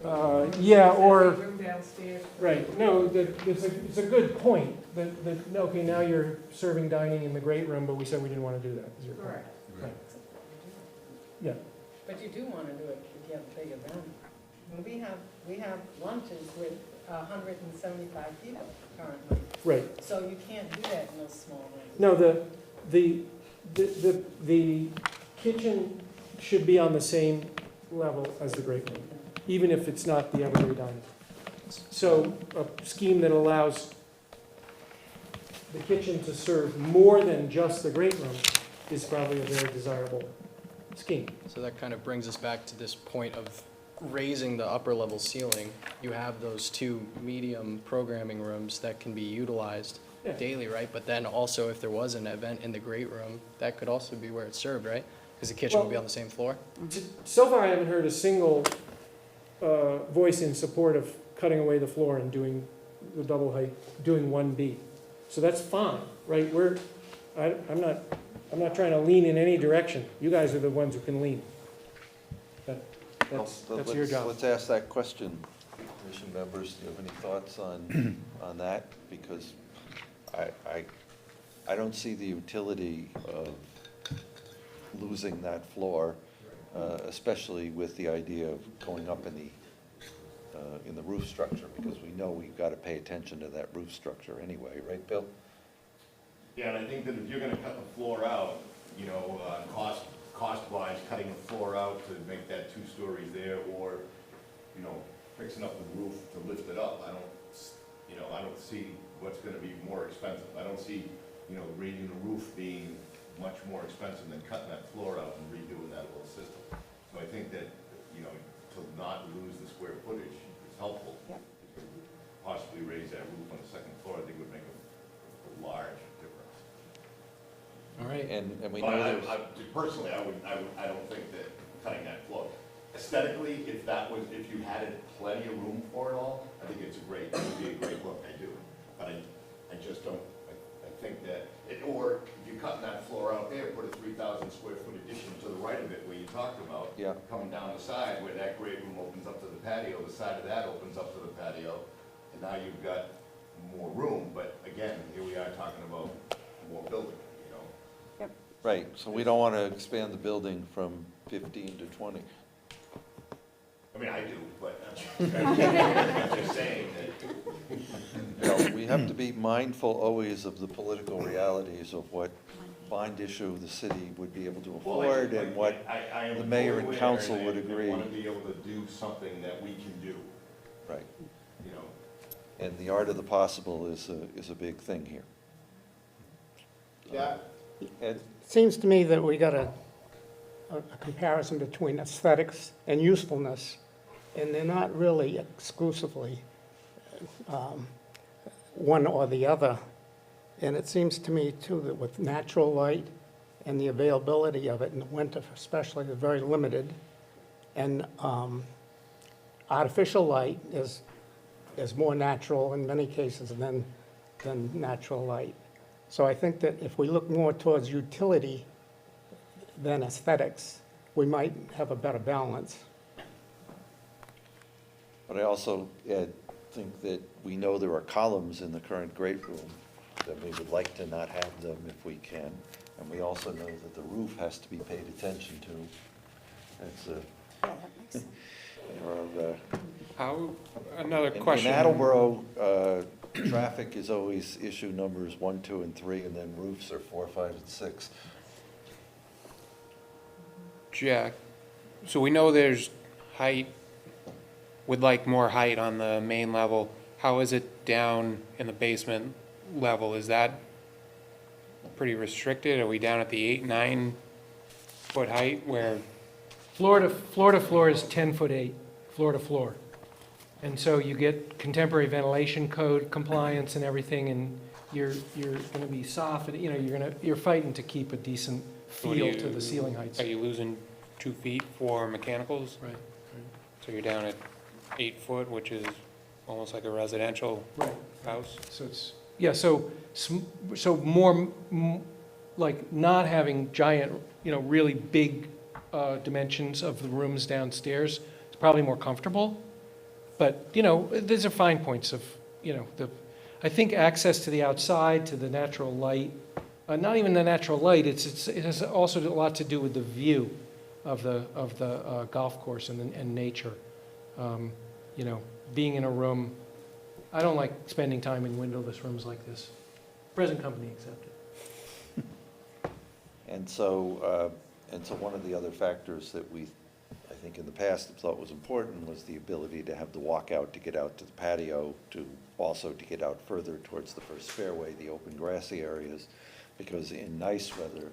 somehow. Yeah, or, Room downstairs. right, no, it's a good point. Okay, now you're serving dining in the great room, but we said we didn't want to do that. Is your point. Correct. Right. Yeah. But you do want to do it if you have a big event. And we have lunches with 175 people currently, Right. so you can't do that in those small rooms. No, the kitchen should be on the same level as the great room, even if it's not the everyday dining. So a scheme that allows the kitchen to serve more than just the great room is probably a very desirable scheme. So that kind of brings us back to this point of raising the upper level ceiling. You have those two medium programming rooms that can be utilized Yeah. daily, right? But then also if there was an event in the great room, that could also be where it's served, right? Because the kitchen would be on the same floor. So far, I haven't heard a single voice in support of cutting away the floor and doing the double height, doing 1B. So that's fine, right? I'm not trying to lean in any direction. You guys are the ones who can lean. That's your job. Let's ask that question, commission members. Do you have any thoughts on that? Because I don't see the utility of losing that floor, especially with the idea of going up in the roof structure, because we know we've got to pay attention to that roof structure anyway, right, Bill? Yeah, and I think that if you're gonna cut the floor out, you know, cost-wise, cutting the floor out to make that 2 stories there, or, you know, fixing up the roof to lift it up, I don't see what's gonna be more expensive. I don't see, you know, raising the roof being much more expensive than cutting that floor out and redoing that whole system. So I think that, you know, to not lose the square footage is helpful. Yep. Possibly raise that roof on the second floor, I think would make a large difference. All right. And we But know there's, personally, I don't think that cutting that floor, aesthetically, if you had plenty of room for it all, I think it would be a great look, I do. But I just don't, I think that, or if you're cutting that floor out there, put a 3,000 square foot addition to the right of it where you talked about. Yeah. Coming down the side where that great room opens up to the patio, the side of that opens up to the patio, and now you've got more room, but again, here we are talking about more building, you know? right, so we don't want to expand the building from 15 to 20. I mean, I do, but I'm just saying that. You know, we have to be mindful always of the political realities of what bond issue the city would be able to afford and what I am the mayor and fully aware, council and would I agree. want to be able to do something that we can do, Right, you know? and the art of the possible is a big thing here. Yeah. Ed? Seems to me that we got a comparison between aesthetics and usefulness, and they're not really exclusively one or the other. And it seems to me, too, that with natural light and the availability of it in the winter especially, is very limited. And artificial light is more natural in many cases than natural light. So I think that if we look more towards utility than aesthetics, we might have a better balance. But I also, Ed, think that we know there are columns in the current great room that we would like to not have them if we can. And we also know that the roof has to be paid attention to. That's Another in question. Attleboro, traffic is always issue numbers 1, 2, and 3, and then roofs are 4, 5, and 6. Jack, so we know there's height, would like more height on the main level. How is it down in the basement level? Is that pretty restricted? Are we down at the 8, 9 foot height where? Floor to floor is 10'8", floor to floor. And so you get contemporary ventilation code compliance and everything, and you're gonna be soft, you know, you're fighting to keep a decent what do feel to you- the ceiling heights. Are you losing 2 feet for mechanicals? Right, So you're down at 8 foot, which is almost like a residential right. house? So it's, yeah, so more, like not having giant, you know, really big dimensions of the rooms downstairs, it's probably more comfortable. But, you know, these are fine points of, you know, I think access to the outside, to the natural light, not even the natural light, it has also a lot to do with the view of the golf course and nature. You know, being in a room, I don't like spending time in windowless rooms like this. Present company accepted. And so, And so one of the other factors that we, I think in the past, thought was important was the ability to have the walkout to get out to the patio, to also to get out further towards the first fairway, the open grassy areas, because in nice weather,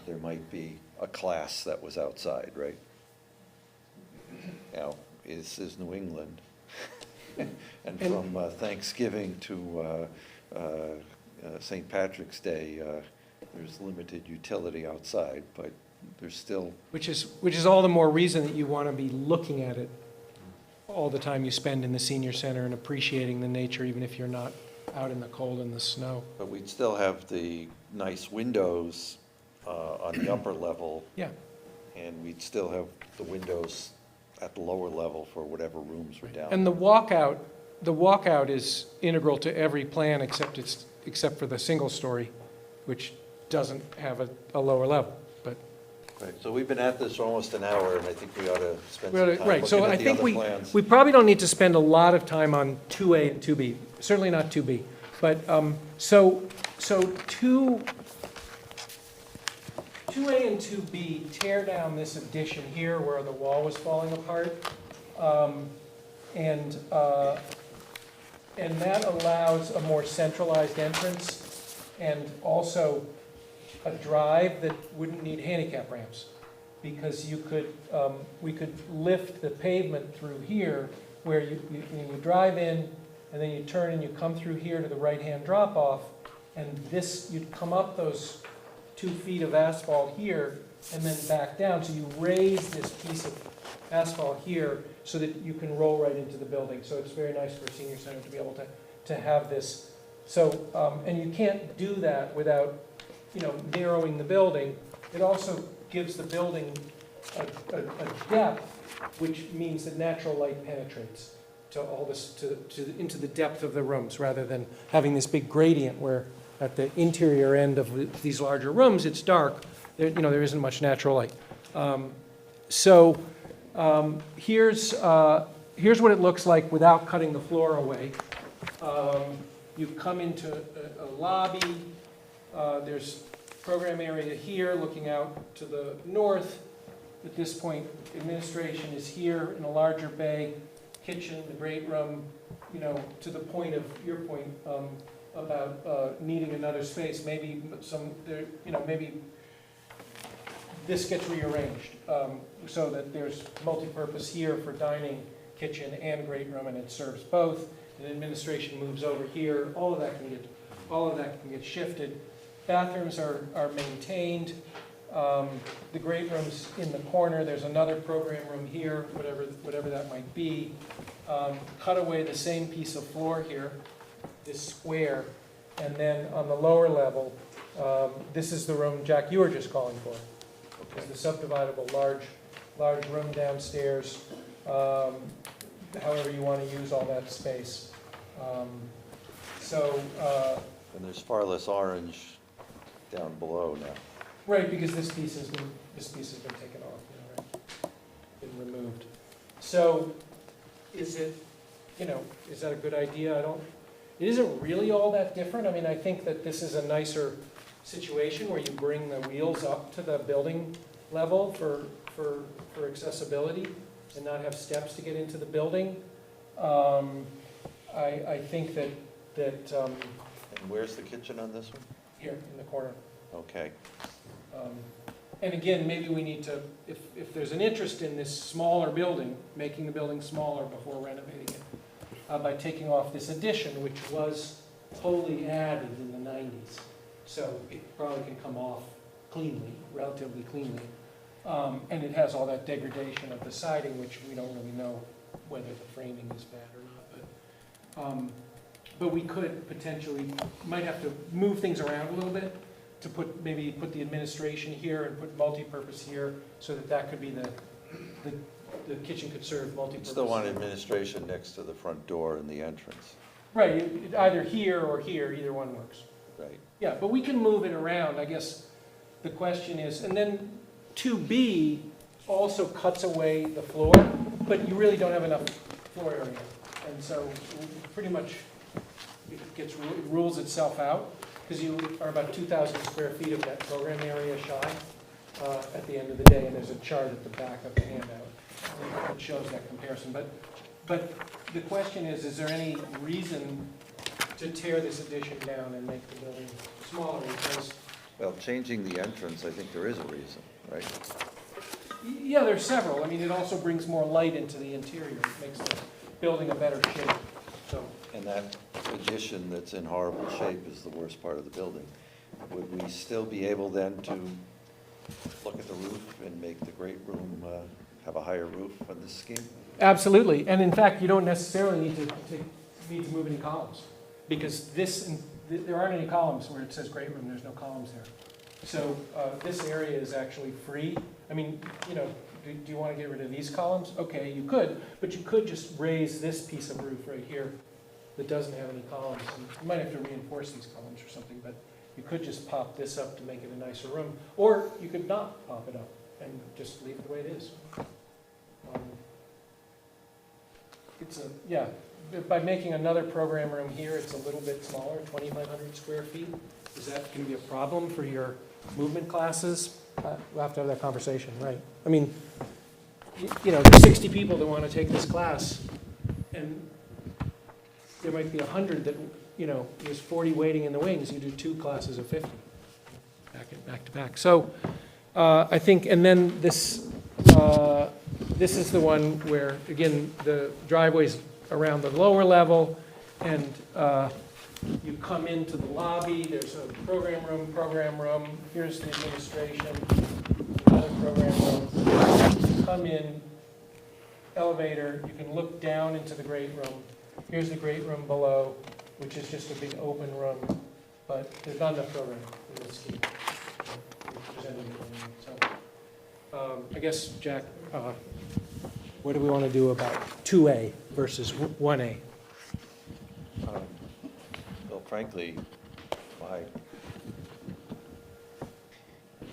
there might be a class that was outside, right? Now, this is New England. And from Thanksgiving to St. Patrick's Day, there's limited utility outside, but there's still, Which is all the more reason that you want to be looking at it all the time you spend in the senior center and appreciating the nature, even if you're not out in the cold and the snow. but we'd still have the nice windows on the upper level, Yeah. and we'd still have the windows at the lower level for whatever rooms were down. And the walkout is integral to every plan except for the single story, which doesn't have a lower level, but. Right, so we've been at this for almost an hour, and I think we ought to spend some time Right, so looking I at the think other plans. we probably don't need to spend a lot of time on 2A and 2B, certainly not 2B. But, so 2A and 2B tear down this addition here where the wall was falling apart. And that allows a more centralized entrance and also a drive that wouldn't need handicap ramps. Because we could lift the pavement through here where you drive in and then you turn and you come through here to the right-hand drop-off, and you'd come up those 2 feet of asphalt here and then back down. So you raise this piece of asphalt here so that you can roll right into the building. So it's very nice for a senior center to be able to have this. So, and you can't do that without, narrowing the building. It also gives the building a depth, which means that natural light penetrates to all this, into the depth of the rooms, rather than having this big gradient where at the interior end of these larger rooms, it's dark. There isn't much natural light. Here's what it looks like without cutting the floor away. You come into a lobby. There's program area here looking out to the north. At this point, administration is here in a larger bay, kitchen, the great room, to the point of your point about needing another space. Maybe maybe this gets rearranged so that there's multi-purpose here for dining, kitchen, and great room, and it serves both. And administration moves over here. All of that can get shifted. Bathrooms are maintained. The great room's in the corner. There's another program room here, whatever that might be. Cut away the same piece of floor here, this square, and then on the lower level, this is the room, Jack, you were just calling for. It's the subdividable large room downstairs, however you want to use all that space. And there's far less orange down below now. Right, because this piece has been taken off, right? Been removed. So, is that a good idea? It isn't really all that different. I mean, I think that this is a nicer situation where you bring the wheels up to the building level for accessibility and not have steps to get into the building. I think that And where's the kitchen on this one? here in the corner. Okay. And again, maybe we need to, if there's an interest in this smaller building, making the building smaller before renovating it, by taking off this addition, which was wholly added in the 90s. So it probably can come off cleanly, relatively cleanly. And it has all that degradation of the siding, which we don't really know whether the framing is bad or not. But we could potentially, might have to move things around a little bit to maybe put the administration here and put multi-purpose here, so that could be the kitchen could serve multi-purpose. Still want administration next to the front door and the entrance. Right, either here or here, either one works. Right. Yeah, but we can move it around. I guess the question is, and then 2B also cuts away the floor, but you really don't have enough floor area. And so pretty much it rules itself out, because you are about 2,000 square feet of that program area shy. at the end of the day, and there's a chart at the back of the handout that shows that comparison. But the question is there any reason to tear this addition down and make the building smaller? Because, Well, changing the entrance, I think there is a reason, right? yeah, there's several. I mean, it also brings more light into the interior. It makes the building a better shape, so. And that addition that's in horrible shape is the worst part of the building. Would we still be able then to look at the roof and make the great room have a higher roof on this scheme? Absolutely, and in fact, you don't necessarily need to move any columns, because there aren't any columns where it says great room, there's no columns there. So this area is actually free. I mean, you know, do you want to get rid of these columns? Okay, you could, but you could just raise this piece of roof right here that doesn't have any columns. And you might have to reinforce these columns or something, but you could just pop this up to make it a nicer room, or you could not pop it up and just leave it the way it is. By making another program room here, it's a little bit smaller, 2,500 square feet. Is that going to be a problem for your movement classes? We'll have to have that conversation, right? I mean, you know, there's 60 people that want to take this class, and there might be 100 that, you know, there's 40 waiting in the wings. You do 2 classes of 50, back to back. So I think, and then this is the one where, again, the driveway's around the lower level, and you come into the lobby, there's a program room, here's the administration, another program room. You come in, elevator, you can look down into the great room. Here's the great room below, which is just a big open room, but there's not enough program in this scheme. So, I guess, Jack, what do we want to do about 2A versus 1A? Well, frankly, I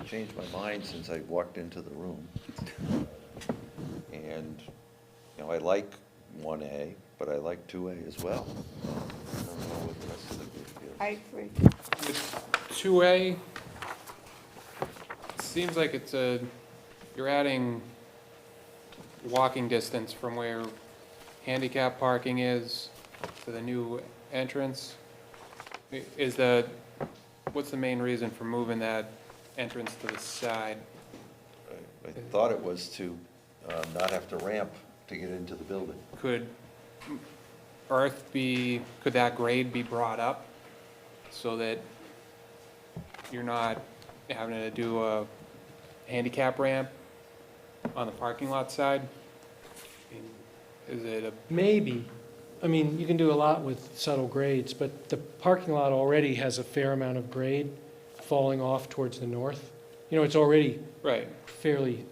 changed my mind since I walked into the room. And, you know, I like 1A, but I like 2A as well. I don't know what the rest of the group feels. I agree. With 2A, it seems like you're adding walking distance from where handicap parking is to the new entrance. What's the main reason for moving that entrance to the side? I thought it was to not have to ramp to get into the building. Could that grade be brought up so that you're not having to do a handicap ramp on the parking lot side? Is it a... Maybe. I mean, you can do a lot with subtle grades, but the parking lot already has a fair amount of grade falling off towards the north. You know, it's already Right. fairly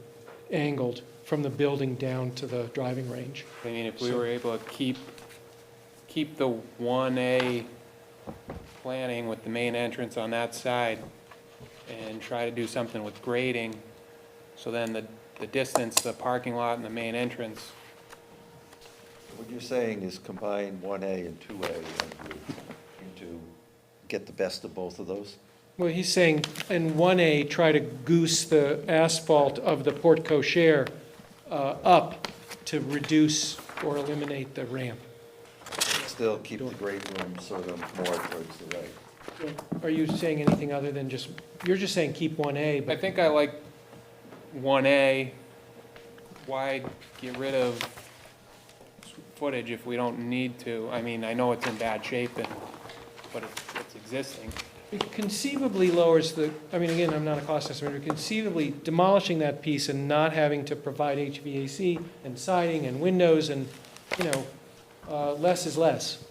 angled from the building down to the driving range. I mean, if we were able to keep the 1A planning with the main entrance on that side and try to do something with grading, so then the distance, the parking lot and the main entrance. What you're saying is combine 1A and 2A into get the best of both of those? Well, he's saying in 1A, try to goose the asphalt of the porte cochere up to reduce or eliminate the ramp. Still keep the great room sort of more towards the right. Are you saying anything other than you're just saying keep 1A, I but think I like 1A. Why get rid of footage if we don't need to? I mean, I know it's in bad shape, but it's existing. it conceivably lowers I mean, again, I'm not a cost estimator, conceivably demolishing that piece and not having to provide HVAC and siding and windows and, you know, less is less.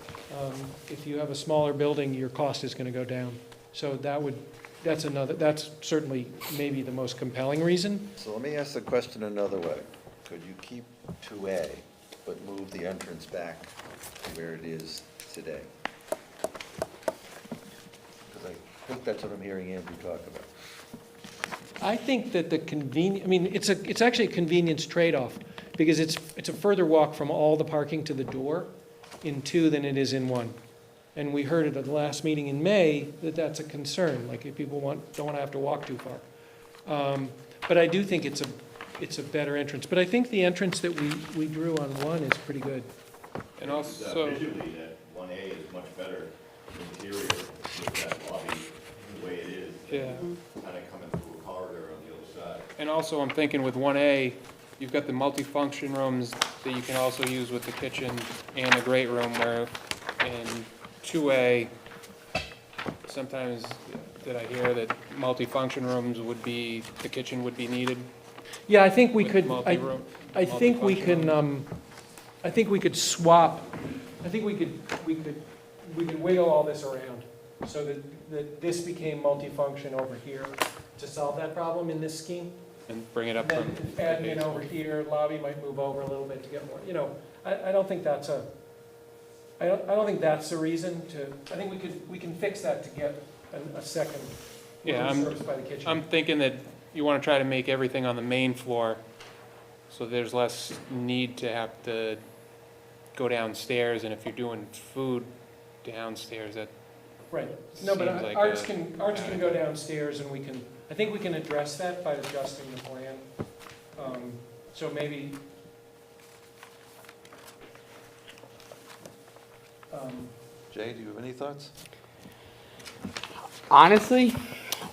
If you have a smaller building, your cost is going to go down. So that's certainly maybe the most compelling reason. So let me ask the question another way. Could you keep 2A, but move the entrance back to where it is today? Because I think that's what I'm hearing Andrew talk about. I think that it's actually a convenience trade-off, because it's a further walk from all the parking to the door in 2 than it is in 1. And we heard it at the last meeting in May that that's a concern, like if people don't want to have to walk too far. But I do think it's a better entrance. But I think the entrance that we drew on one is pretty good. And also, Visually, that 1A is much better interior with that lobby, the way it is. yeah. Kind of coming through a corridor on the other side. And also, I'm thinking with 1A, you've got the multi-function rooms that you can also use with the kitchen and the great room, where in 2A, sometimes did I hear that multi-function rooms would be, the kitchen would be needed? Yeah, I think we with could, multi-room- I think we multi-function can, rooms? I think we could swap, I think we could wiggle all this around so that this became multifunction over here to solve that problem in this scheme. And bring it up Then from. admin over here, lobby might move over a little bit to get more, I don't think that's I don't think that's the reason to, I think we can fix that to get a second Yeah, room serviced by the kitchen. I'm thinking that you want to try to make everything on the main floor, so there's less need to have to go downstairs, and if you're doing food downstairs, that, Right, no, but Seems like Arts a- can go downstairs and I think we can address that by adjusting the plan. So maybe, Jay, do you have any thoughts? Honestly,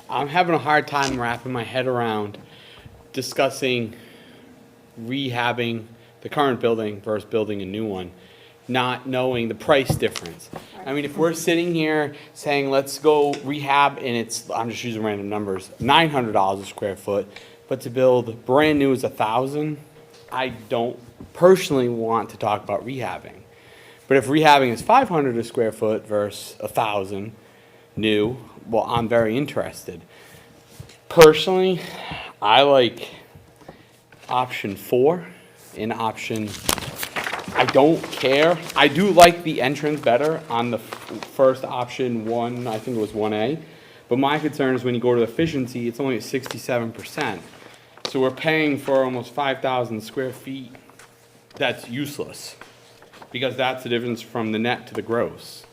I'm having a hard time wrapping my head around discussing rehabbing the current building versus building a new one, not knowing the price difference. I mean, if we're sitting here saying, let's go rehab, and it's, I'm just using random numbers, $900 a square foot, but to build brand new is $1,000, I don't personally want to talk about rehabbing. But if rehabbing is $500 a square foot versus $1,000 new, well, I'm very interested. Personally, I like option 4 and option, I don't care. I do like the entrance better on the first option 1, I think it was 1A. But my concern is when you go to efficiency, it's only at 67%. So we're paying for almost 5,000 square feet that's useless, because that's the difference from the net to the gross.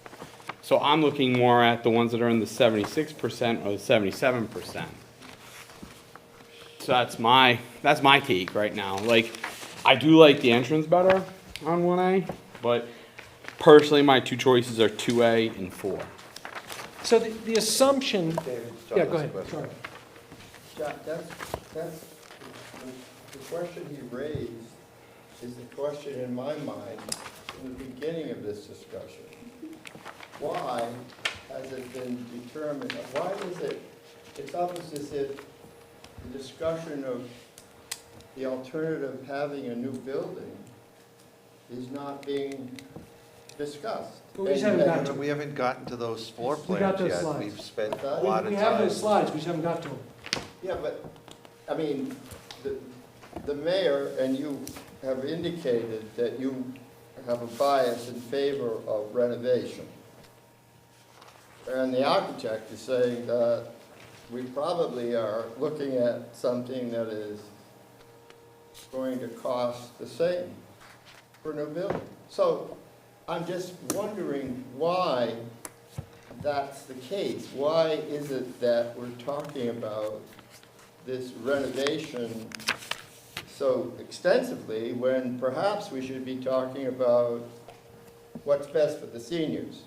So I'm looking more at the ones that are in the 76% or the 77%. So that's my take right now. Like, I do like the entrance better on 1A, but personally, my two choices are 2A and 4. so the assumption, David? John yeah, has go a ahead, question. sorry. Yeah, that's, the question he raised is the question in my mind in the beginning of this discussion. Why has it been determined, why is it, it's almost as if the discussion of the alternative of having a new building is not being discussed. We just haven't got to it. We haven't gotten to those floor We got plans those yet. slides. We've spent a We- lot of time. We have those slides, we just haven't got to them. Yeah, but, I mean, the mayor and you have indicated that you have a bias in favor of renovation. And the architect is saying that we probably are looking at something that is going to cost the same for a new building. So I'm just wondering why that's the case. Why is it that we're talking about this renovation so extensively when perhaps we should be talking about what's best for the seniors?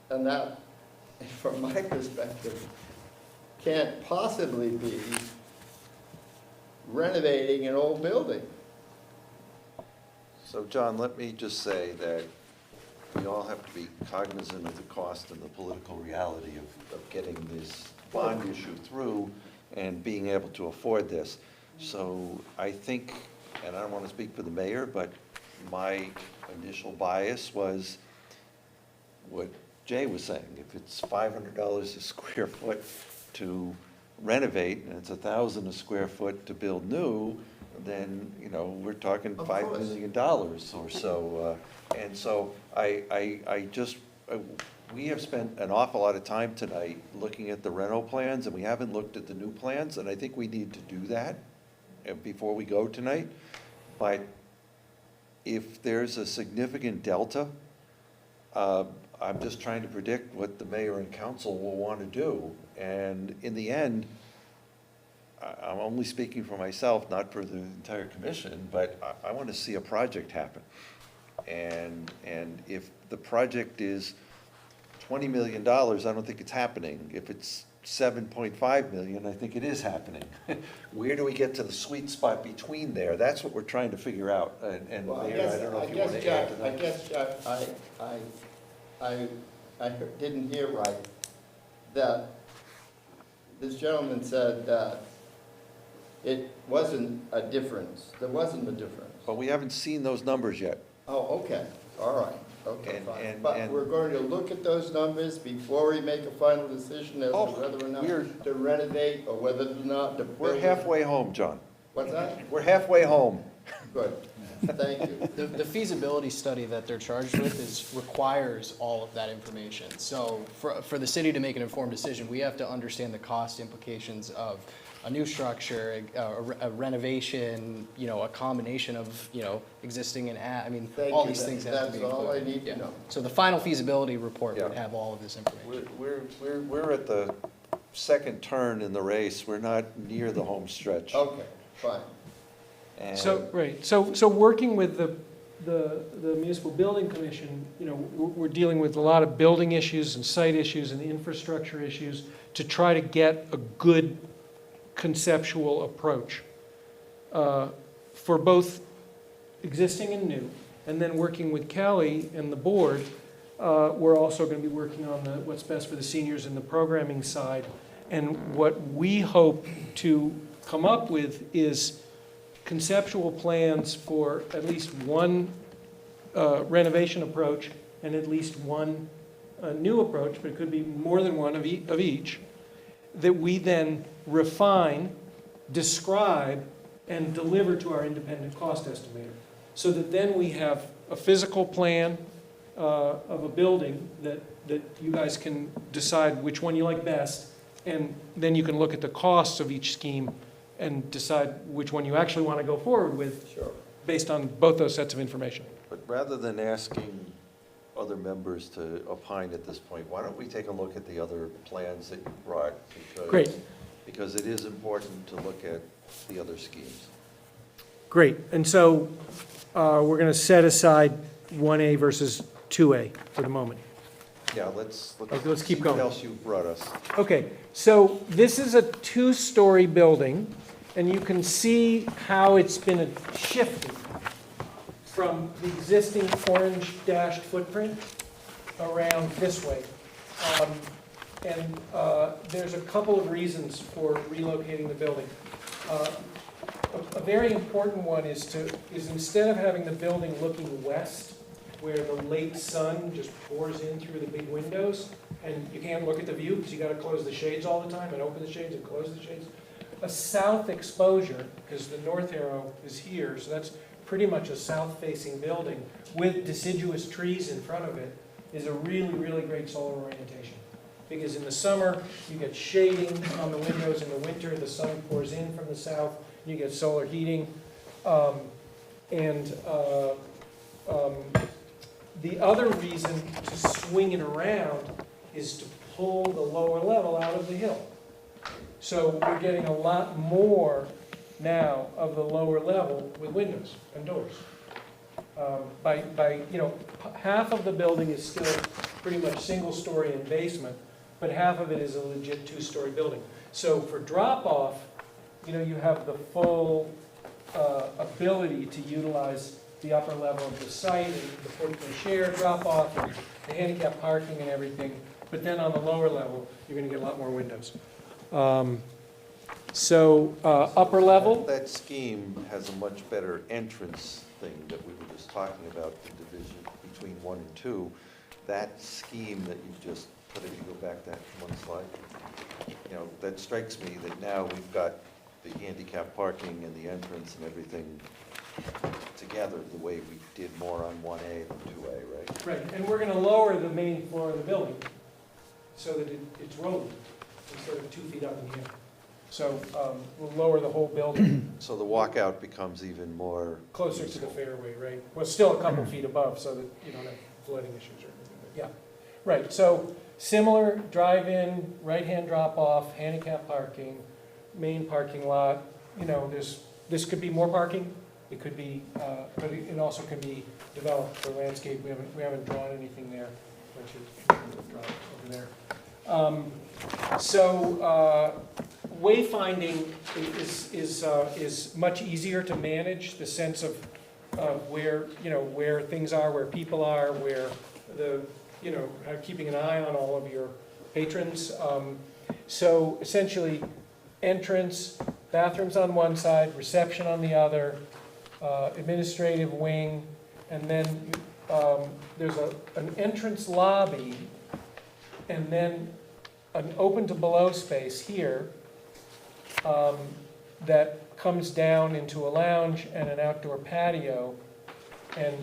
And that, from my perspective, can't possibly be renovating an old building. So, John, let me just say that we all have to be cognizant of the cost and the political reality of getting this bond issue through and being able to afford this. So I think, and I don't want to speak for the mayor, but my initial bias was what Jay was saying. If it's $500 a square foot to renovate, and it's $1,000 a square foot to build new, then, we're talking Of $5 course. million or so. And so we have spent an awful lot of time tonight looking at the reno plans, and we haven't looked at the new plans, and I think we need to do that before we go tonight. But if there's a significant delta, I'm just trying to predict what the mayor and council will want to do. And in the end, I'm only speaking for myself, not for the entire commission, but I want to see a project happen. And if the project is $20 million, I don't think it's happening. If it's 7.5 million, I think it is happening. Where do we get to the sweet spot between there? That's what we're trying to figure out. And Well, Mayor, I don't know if you want to add to that. I guess, Jack, I didn't hear right, that this gentleman said that it wasn't a difference, there wasn't a difference. But we haven't seen those numbers yet. Oh, okay, all right, okay, And- fine. and- But and- we're going to look at those numbers before we make a final decision as to Oh, whether or we're- not to renovate or whether or not to build. We're halfway home, John. What's that? We're halfway home. Good, thank you. The feasibility study that they're charged with requires all of that information. So for the city to make an informed decision, we have to understand the cost implications of a new structure, a renovation, a combination of, existing and Thank all you. these things have to be That's all I included. need to Yeah. know. So the final feasibility report would Yeah. have all of this information. We're at the second turn in the race. We're not near the home stretch. Okay, fine. And- So, right, so working with the Municipal Building Commission, we're dealing with a lot of building issues and site issues and infrastructure issues to try to get a good conceptual approach for both existing and new. And then working with Kelly and the board, we're also going to be working on what's best for the seniors in the programming side. And what we hope to come up with is conceptual plans for at least one renovation approach and at least one new approach, but it could be more than one of each, that we then refine, describe, and deliver to our independent cost estimator. So that then we have a physical plan of a building that you guys can decide which one you like best, and then you can look at the costs of each scheme and decide which one you actually want to go forward with. Sure. Based on both those sets of information. But rather than asking other members to opine at this point, why don't we take a look at the other plans that you brought? Great. Because it is important to look at the other schemes. Great, and so we're going to set aside 1A versus 2A for the moment. Yeah, let's Okay, let's keep see going. what else you brought us. Okay, so this is a two-story building, and you can see how it's been shifted from the existing orange dashed footprint around this way. And there's a couple of reasons for relocating the building. A very important one is instead of having the building looking west, where the late sun just pours in through the big windows, and you can't look at the view because you got to close the shades all the time and open the shades and close the shades. A south exposure, because the north arrow is here, so that's pretty much a south-facing building with deciduous trees in front of it, is a really, really great solar orientation. Because in the summer, you get shading on the windows. In the winter, the sun pours in from the south. You get solar heating. The other reason to swing it around is to pull the lower level out of the hill. So we're getting a lot more now of the lower level with windows and doors. Half of the building is still pretty much single-story and basement, but half of it is a legit two-story building. So for drop-off, you have the full ability to utilize the upper level of the site and the porte-cochere drop-off and the handicap parking and everything. But then on the lower level, you're going to get a lot more windows. Upper level. That scheme has a much better entrance thing that we were just talking about, the division between 1 and 2. That scheme that you just put, if you go back that one slide, that strikes me that now we've got the handicap parking and the entrance and everything together the way we did more on 1A than 2A, right? Right, and we're going to lower the main floor of the building so that it's rolling instead of 2 feet up in the air. So we'll lower the whole building. So the walkout becomes even more Closer to the fairway, right? Well, still a couple feet above so that you don't have flooding issues or anything. But yeah, right. So similar drive-in, right-hand drop-off, handicap parking, main parking lot, this could be more parking. It could be, but it also can be developed for landscape. We haven't drawn anything there, which is drawn over there. Wayfinding is much easier to manage, the sense of where things are, where people are, where keeping an eye on all of your patrons. So essentially, entrance, bathrooms on one side, reception on the other, administrative wing, and then there's an entrance lobby, and then an open to below space here that comes down into a lounge and an outdoor patio, and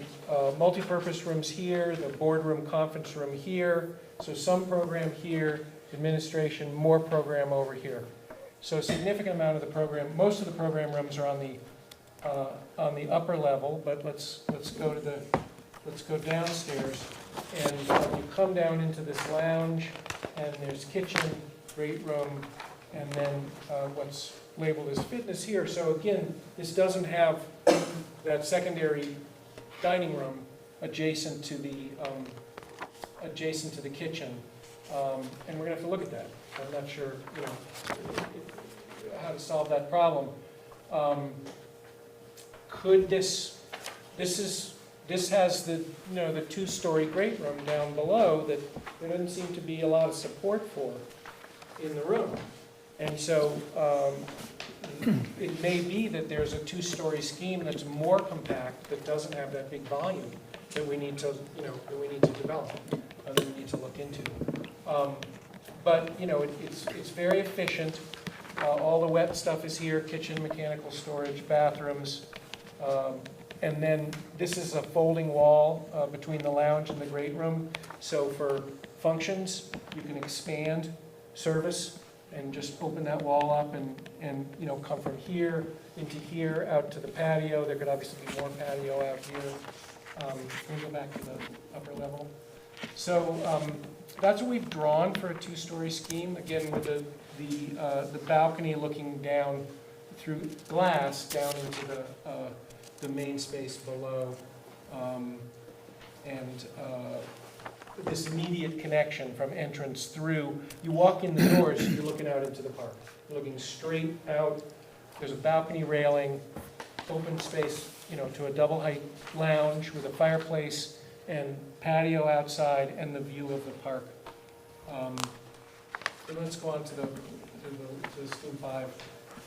multi-purpose rooms here, the boardroom conference room here, so some program here, administration, more program over here. So a significant amount of the program, most of the program rooms are on the upper level, but let's go downstairs, and you come down into this lounge, and there's kitchen, great room, and then what's labeled as fitness here. So again, this doesn't have that secondary dining room adjacent to the kitchen, and we're gonna have to look at that. I'm not sure, how to solve that problem. Could this has the two-story great room down below that there doesn't seem to be a lot of support for in the room. And so it may be that there's a two-story scheme that's more compact, that doesn't have that big volume, that we need to, develop, that we need to look into. But it's very efficient. All the wet stuff is here: kitchen, mechanical storage, bathrooms. And then this is a folding wall between the lounge and the great room. So for functions, you can expand service and just open that wall up and come from here into here out to the patio. There could obviously be more patio out here. We'll go back to the upper level. So that's what we've drawn for a two-story scheme. Again, with the balcony looking down through glass down into the main space below, and this immediate connection from entrance through. You walk in the doors, you're looking out into the park. You're looking straight out. There's a balcony railing, open space, to a double height lounge with a fireplace and patio outside and the view of the park. And let's go on to the scheme 5.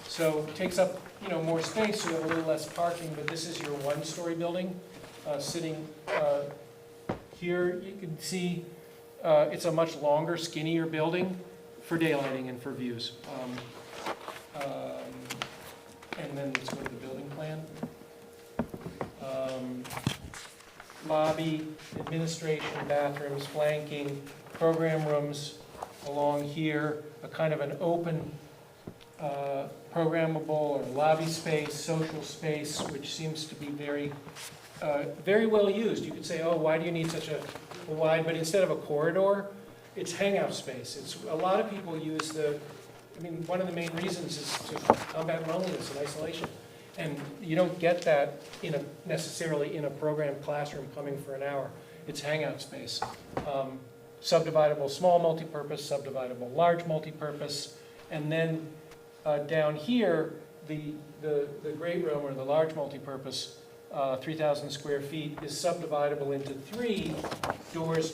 So it takes up, more space, so you have a little less parking, but this is your one-story building. Sitting here, you can see it's a much longer, skinnier building for daylighting and for views. And then let's go to the building plan. Lobby, administration, bathrooms, flanking, program rooms along here, a kind of an open programmable or lobby space, social space, which seems to be very well used. You could say, oh, why do you need such a wide, but instead of a corridor, it's hangout space. A lot of people use one of the main reasons is to combat loneliness and isolation. And you don't get that necessarily in a programmed classroom coming for an hour. It's hangout space. Subdividable small multipurpose, subdividable large multipurpose, and then down here, the great room or the large multipurpose, 3,000 square feet, is subdividable into 3 doors,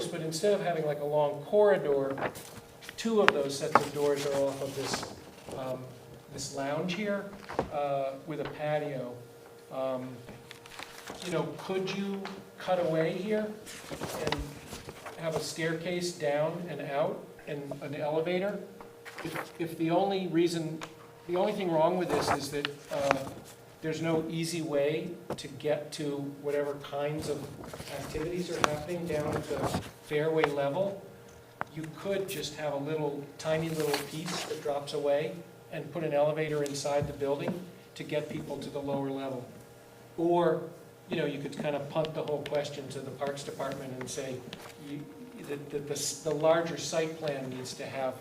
but instead of having like a long corridor, 2 of those sets of doors are off of this lounge here with a patio. Could you cut away here and have a staircase down and out and an elevator? If the only thing wrong with this is that there's no easy way to get to whatever kinds of activities are happening down at the fairway level, you could just have a tiny little piece that drops away and put an elevator inside the building to get people to the lower level. Or, you could kind of punt the whole question to the Parks Department and say that the larger site plan needs to have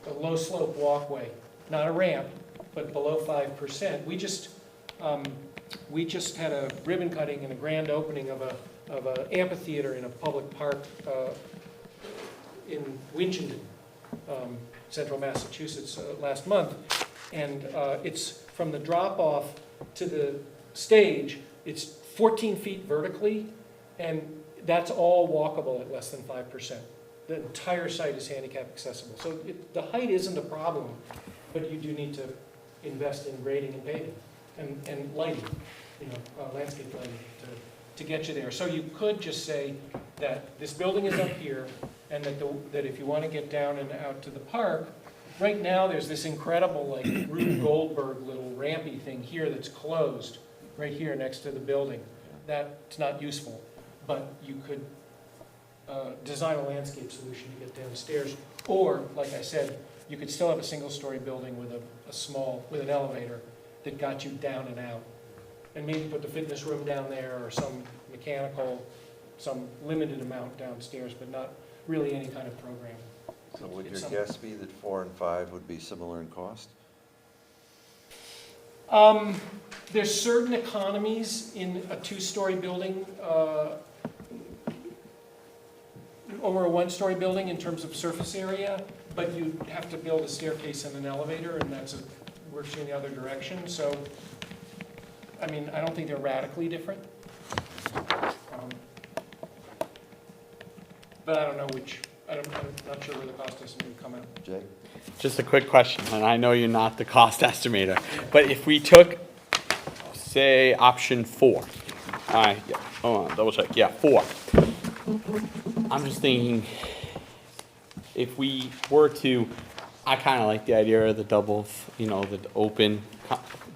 a low slope walkway, not a ramp, but below 5%. We just had a ribbon cutting and a grand opening of a amphitheater in a public park in Winchendon, central Massachusetts, last month. And it's from the drop-off to the stage, it's 14 feet vertically, and that's all walkable at less than 5%. The entire site is handicap accessible. So the height isn't a problem, but you do need to invest in grading and paving and lighting, landscape lighting to get you there. So you could just say that this building is up here, and that if you want to get down and out to the park, right now there's this incredible like Rube Goldberg little rampy thing here that's closed, right here next to the building. That's not useful, but you could design a landscape solution to get downstairs. Or, like I said, you could still have a single-story building with with an elevator that got you down and out. And maybe put the fitness room down there or some mechanical, some limited amount downstairs, but not really any kind of program. So would your guess be that 4 and 5 would be similar in cost? There's certain economies in a 2-story building over a 1-story building in terms of surface area, but you have to build a staircase and an elevator, and works in the other direction. So, I mean, I don't think they're radically different. But I don't know I'm not sure where the cost estimate would come out. Jay? Just a quick question, and I know you're not the cost estimator, but if we took, say, option 4, yeah, hold on, double check, yeah, 4. I'm just thinking, if we were to, I kind of like the idea of the double, the open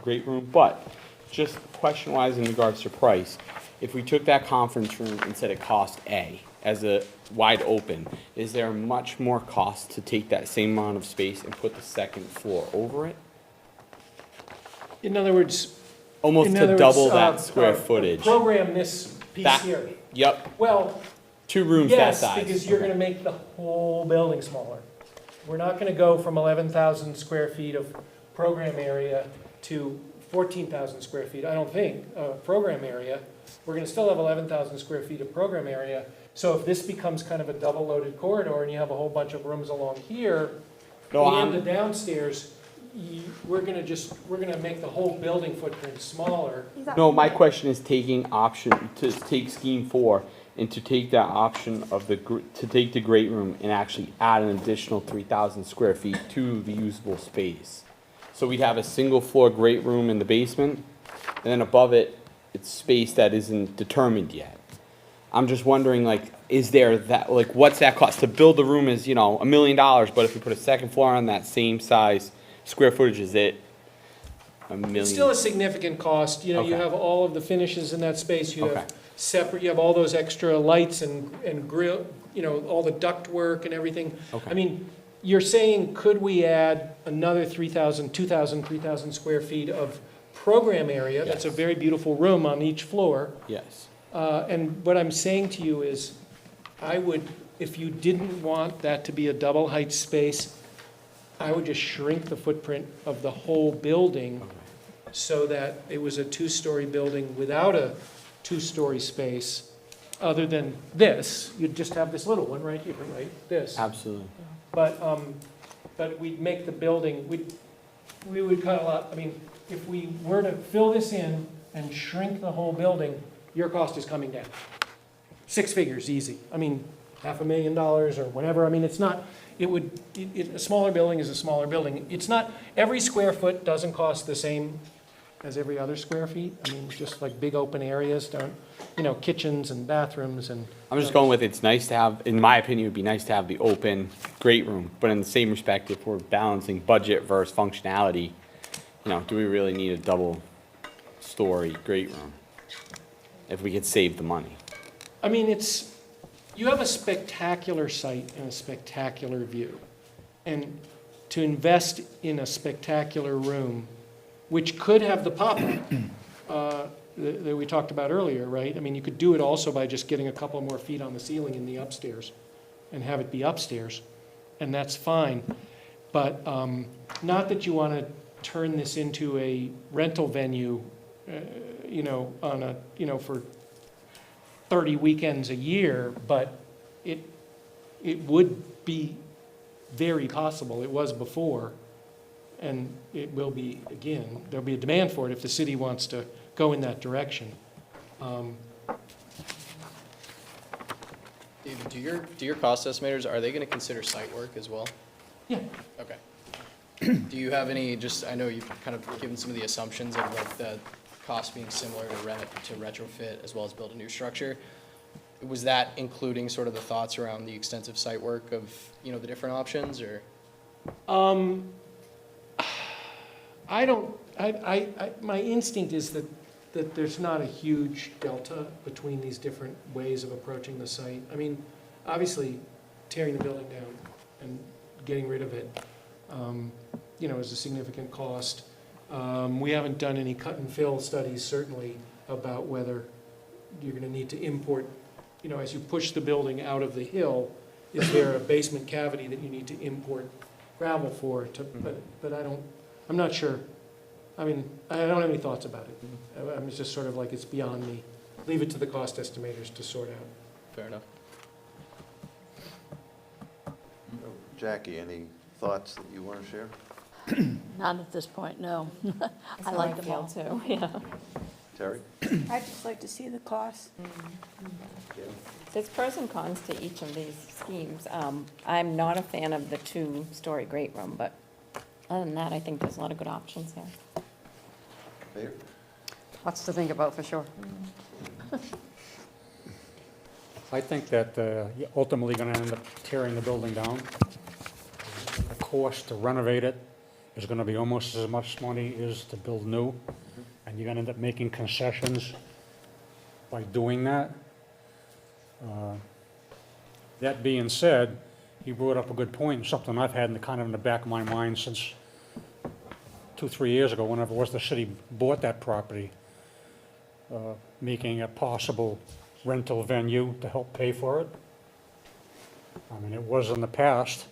great room, but just question-wise in regards to price, if we took that conference room and said it cost A as a wide open, is there much more cost to take that same amount of space and put the second floor over it? In other words, Almost to double that square footage. Program this piece here. Yep, Well, 2 rooms that yes, size. because you're going to make the whole building smaller. We're not going to go from 11,000 square feet of program area to 14,000 square feet, I don't think, program area. We're going to still have 11,000 square feet of program area. So if this becomes kind of a double-loaded corridor and you have a whole bunch of rooms along here, and the downstairs, we're going to make the whole building footprint smaller. No, my question is to take scheme 4 and to take that option of to take the great room and actually add an additional 3,000 square feet to the usable space. So we'd have a single floor great room in the basement, and then above it, it's space that isn't determined yet. I'm just wondering, is there that, what's that cost? To build the room is, $1 million, but if we put a second floor on that same size square footage, is it $1 million? It's still a significant cost. You Okay. have all of the finishes in that space. You Okay. have separate, you have all those extra lights and grill, all the duct work and everything. Okay. I mean, you're saying, could we add another 2,000, 3,000 square feet of program area? That's a Yes. very beautiful room on each floor. Yes. And what I'm saying to you is, if you didn't want that to be a double height space, I would just shrink the footprint of the whole building so that it was a 2-story building without a 2-story space. Other than this, you'd just have this little one right here, right? This. Absolutely. But we'd make the building, we would cut a lot. I mean, if we were to fill this in and shrink the whole building, your cost is coming down. 6 figures, easy. I mean, $500,000 or whatever. I mean, it's not, a smaller building is a smaller building. It's not, every square foot doesn't cost the same as every other square feet. I mean, just like big open areas don't, kitchens and bathrooms and. I'm just going with, it's nice to have, in my opinion, it would be nice to have the open great room, but in the same respect, if we're balancing budget versus functionality, do we really need a double-story great room? If we could save the money. I mean, you have a spectacular site and a spectacular view. And to invest in a spectacular room, which could have the pop-up that we talked about earlier, right? I mean, you could do it also by just getting a couple more feet on the ceiling in the upstairs and have it be upstairs, and that's fine. But not that you want to turn this into a rental venue, on a, for 30 weekends a year, but it would be very possible. It was before, and it will be again. There'll be a demand for it if the city wants to go in that direction. David, do your cost estimators, are they gonna consider site work as well? Yeah. Okay. Do you have any, I know you've kind of given some of the assumptions of like the cost being similar to retrofit as well as build a new structure. Was that including sort of the thoughts around the extensive site work of, the different options, or? My instinct is that there's not a huge delta between these different ways of approaching the site. I mean, obviously, tearing the building down and getting rid of it, is a significant cost. We haven't done any cut and fill studies, certainly, about whether you're gonna need to import, as you push the building out of the hill, is there a basement cavity that you need to import gravel for? But I'm not sure. I mean, I don't have any thoughts about it. I'm just sort of like, it's beyond me. Leave it to the cost estimators to sort out. Fair enough. Jackie, any thoughts that you want to share? Not at this point, no. I how like I them feel all. too, Yeah. Terry? I'd just like to see the cost. There's pros and cons to each of these schemes. I'm not a fan of the two-story great room, but other than that, I think there's a lot of good options here. Mayor? Lots to think about, for sure. I think that you're ultimately going to end up tearing the building down. The cost to renovate it is going to be almost as much money as to build new, and you're going to end up making concessions by doing that. That being said, he brought up a good point, something I've had in the back of my mind since 2-3 years ago, whenever it was the city bought that property, making a possible rental venue to help pay for it. I mean, it was in the past,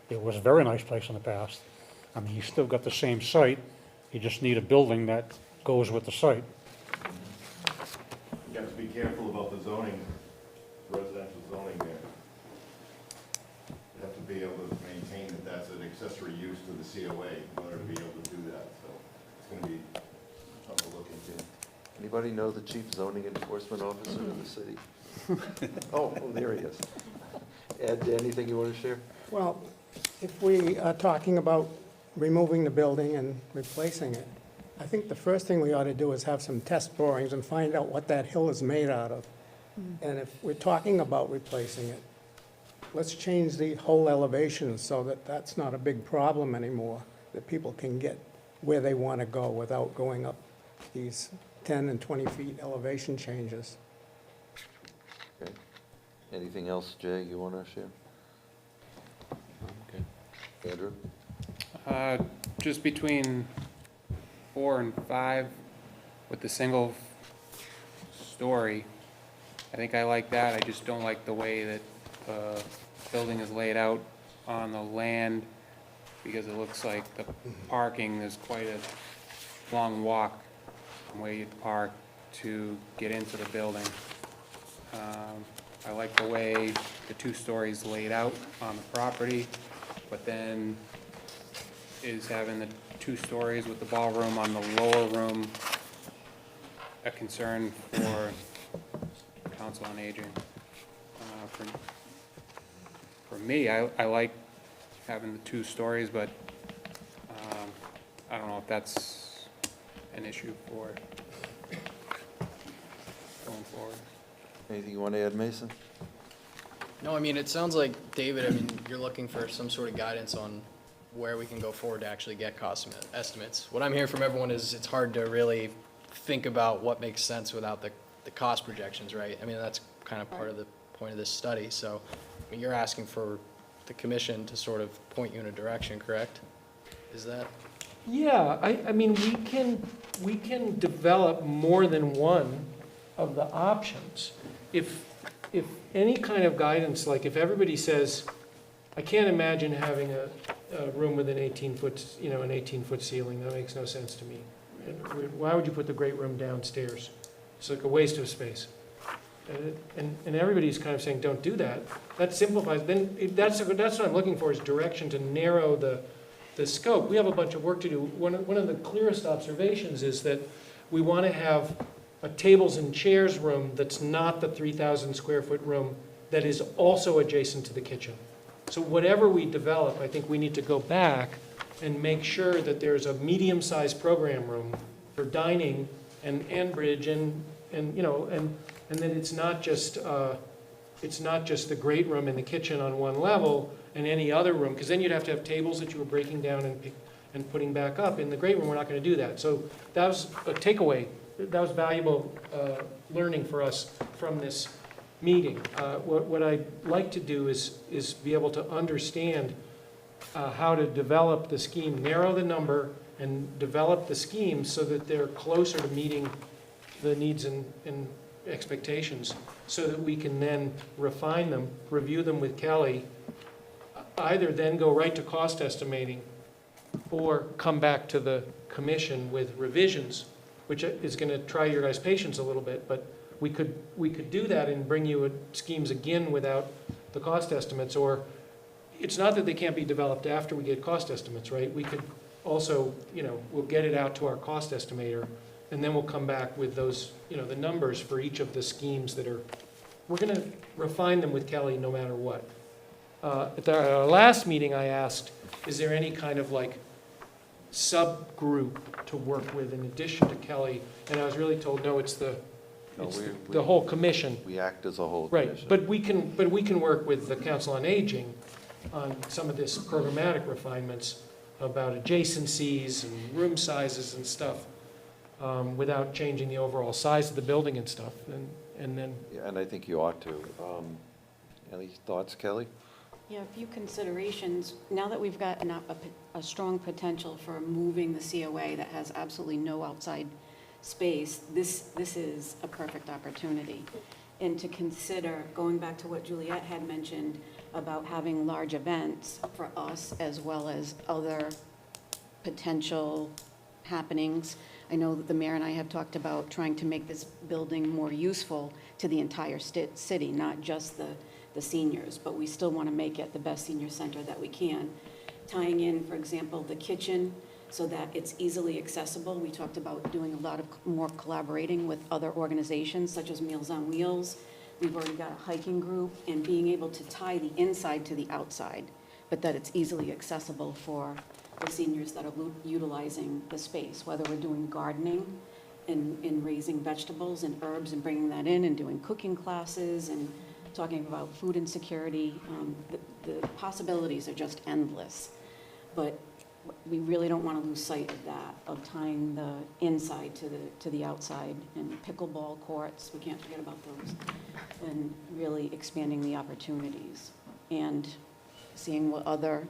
it was a very nice place in the past. I mean, you still got the same site, you just need a building that goes with the site. You have to be careful about the zoning, residential zoning there. You have to be able to maintain that that's an accessory use to the COA in order to be able to do that, so it's gonna be something to look into. Anybody know the chief zoning enforcement officer of the city? Oh, there he is. Ed, anything you want to share? Well, if we are talking about removing the building and replacing it, I think the first thing we ought to do is have some test borings and find out what that hill is made out of. And if we're talking about replacing it, let's change the whole elevation so that that's not a big problem anymore, that people can get where they want to go without going up these 10 and 20 feet elevation changes. Okay. Anything else, Jay, you want to share? Okay. Andrew? Just between 4 and 5 with the single story, I think I like that. I just don't like the way that the building is laid out on the land, because it looks like the parking, there's quite a long walk from where you'd park to get into the building. I like the way the 2 stories laid out on the property, but then is having the 2 stories with the ballroom on the lower room a concern for Council on Aging. For me, I like having the 2 stories, but I don't know if that's an issue for going forward. Anything you want to add, Mason? No, I mean, it sounds like, David, I mean, you're looking for some sort of guidance on where we can go forward to actually get cost estimates. What I'm hearing from everyone is it's hard to really think about what makes sense without the cost projections, right? I mean, that's kind of part of the point of this study. So, I mean, you're asking for the commission to sort of point you in a direction, correct? Is that? Yeah, I mean, we can develop more than one of the options. If any kind of guidance, like if everybody says, I can't imagine having a room with an 18-foot, an 18-foot ceiling. That makes no sense to me. And why would you put the great room downstairs? It's like a waste of space. And everybody's kind of saying, don't do that. That simplifies, then that's what I'm looking for, is direction to narrow the scope. We have a bunch of work to do. One of the clearest observations is that we want to have a tables and chairs room that's not the 3,000 square foot room that is also adjacent to the kitchen. So whatever we develop, I think we need to go back and make sure that there's a medium-sized program room for dining and bridge and that it's not just the great room in the kitchen on one level and any other room, because then you'd have to have tables that you were breaking down and putting back up. In the great room, we're not going to do that. So that was a takeaway. That was valuable learning for us from this meeting. What I'd like to do is be able to understand how to develop the scheme, narrow the number, and develop the scheme so that they're closer to meeting the needs and expectations, so that we can then refine them, review them with Kelly, either then go right to cost estimating or come back to the commission with revisions, which is going to try your guys' patience a little bit, but we could do that and bring you schemes again without the cost estimates. Or it's not that they can't be developed after we get cost estimates, right? We could also, we'll get it out to our cost estimator, and then we'll come back with those, the numbers for each of the schemes that are, we're going to refine them with Kelly no matter what. At our last meeting, I asked, is there any kind of like subgroup to work with in addition to Kelly? And I was really told, no, it's the whole commission. We act as a whole Right, commission. but we can work with the Council on Aging on some of this programmatic refinements about adjacencies and room sizes and stuff, without changing the overall size of the building and stuff. And then, Yeah, and I think you ought to. Any thoughts, Kelly? Yeah, a few considerations. Now that we've got a strong potential for moving the COA that has absolutely no outside space, this is a perfect opportunity. And to consider, going back to what Juliet had mentioned about having large events for us as well as other potential happenings. I know that the mayor and I have talked about trying to make this building more useful to the entire city, not just the seniors, but we still want to make it the best senior center that we can. Tying in, for example, the kitchen so that it's easily accessible. We talked about doing a lot of more collaborating with other organizations such as Meals on Wheels. We've already got a hiking group, and being able to tie the inside to the outside, but that it's easily accessible for the seniors that are utilizing the space, whether we're doing gardening and raising vegetables and herbs and bringing that in and doing cooking classes and talking about food insecurity. The possibilities are just endless. But we really don't want to lose sight of that, of tying the inside to the outside, and pickleball courts, we can't forget about those, and really expanding the opportunities and seeing what other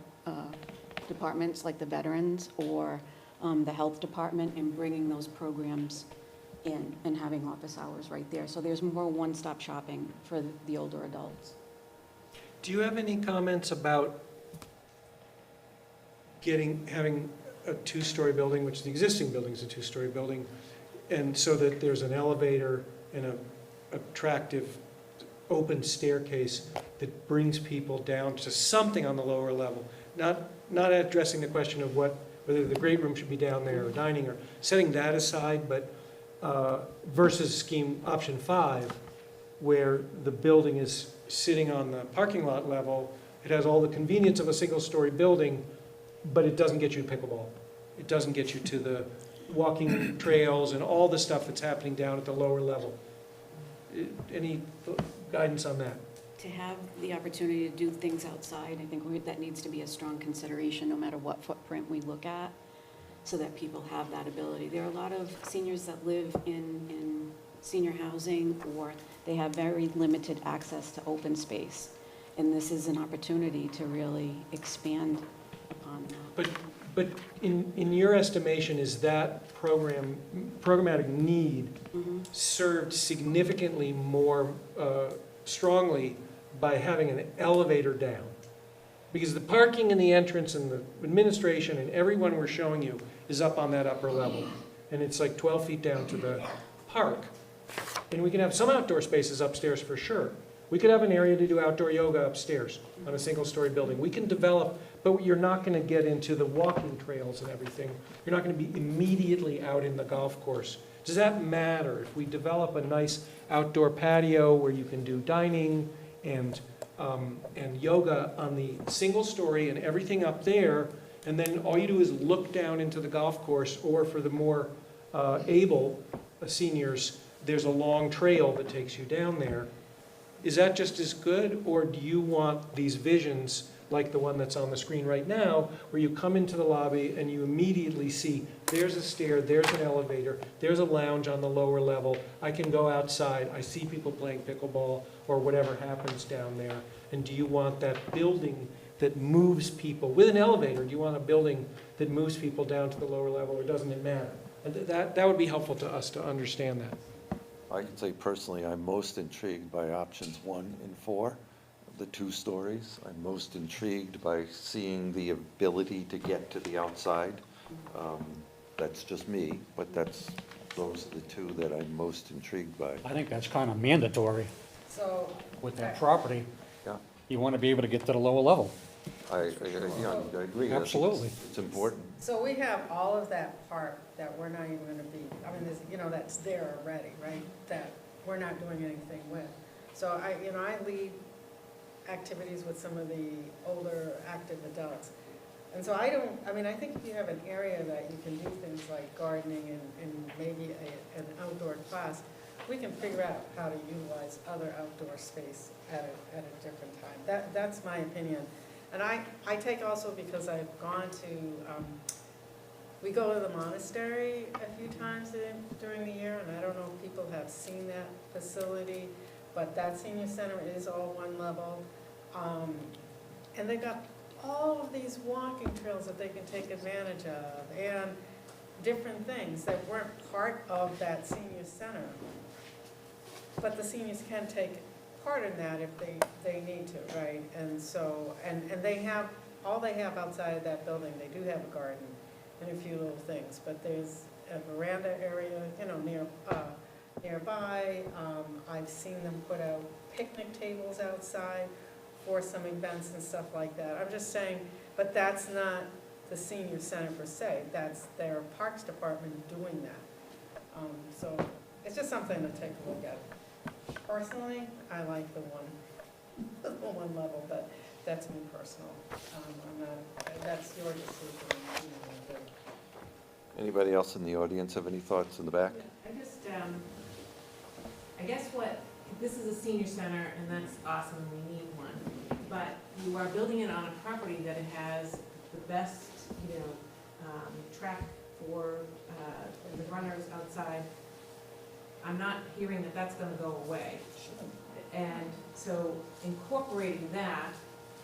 departments like the veterans or the health department, and bringing those programs in and having office hours right there. So there's more one-stop shopping for the older adults. do you have any comments about having a two-story building, which the existing building is a two-story building, and so that there's an elevator and a attractive open staircase that brings people down to something on the lower level, not addressing the question of whether the great room should be down there or dining, or setting that aside, but versus scheme option 5, where the building is sitting on the parking lot level. It has all the convenience of a single-story building, but it doesn't get you pickleball. It doesn't get you to the walking trails and all the stuff that's happening down at the lower level. Any guidance on that? To have the opportunity to do things outside, I think that needs to be a strong consideration no matter what footprint we look at, so that people have that ability. There are a lot of seniors that live in senior housing, or they have very limited access to open space. And this is an opportunity to really expand upon that. But in your estimation, is that programmatic need served significantly more strongly by having an elevator down? Because the parking and the entrance and the administration and everyone we're showing you is up on that upper level. And it's like 12 feet down to the park. And we can have some outdoor spaces upstairs for sure. We could have an area to do outdoor yoga upstairs on a single-story building. We can develop, but you're not going to get into the walking trails and everything. You're not going to be immediately out in the golf course. Does that matter if we develop a nice outdoor patio where you can do dining and yoga on the single story and everything up there, and then all you do is look down into the golf course, or for the more able seniors, there's a long trail that takes you down there. Is that just as good, or do you want these visions like the one that's on the screen right now, where you come into the lobby and you immediately see there's a stair, there's an elevator, there's a lounge on the lower level, I can go outside, I see people playing pickleball or whatever happens down there, and do you want that building that moves people, with an elevator, do you want a building that moves people down to the lower level, or doesn't it matter? And that would be helpful to us to understand that. I can say personally, I'm most intrigued by options 1 and 4, the 2 stories. I'm most intrigued by seeing the ability to get to the outside. That's just me, but those are the 2 that I'm most intrigued by. I think that's kind of mandatory So, with that property. Yeah. You want to be able to get to the lower level. I agree. I think Absolutely. It's important. so we have all of that part that we're not even gonna be, I mean, that's there already, right? That we're not doing anything with. So I lead activities with some of the older active adults. And so I think if you have an area that you can do things like gardening and maybe an outdoor class, we can figure out how to utilize other outdoor space at a different time. That's my opinion. And I take also, because I've gone to, we go to the monastery a few times during the year, and I don't know if people have seen that facility, but that senior center is all one level. And they got all of these walking trails that they can take advantage of, and different things that weren't part of that senior center. But the seniors can take part in that if they need to, right? And so, and they have, all they have outside of that building, they do have a garden and a few little things, but there's a veranda area, nearby. I've seen them put out picnic tables outside for some events and stuff like that. I'm just saying, but that's not the senior center per se, that's their Parks Department doing that. So it's just something to take a look at. Personally, I like the one level, but that's me personal. That's your decision. Anybody else in the audience have any thoughts in the back? I guess this is a senior center, and that's awesome, we need one. But you are building it on a property that has the best, track for the runners outside. I'm not hearing that that's gonna go away. And so incorporating that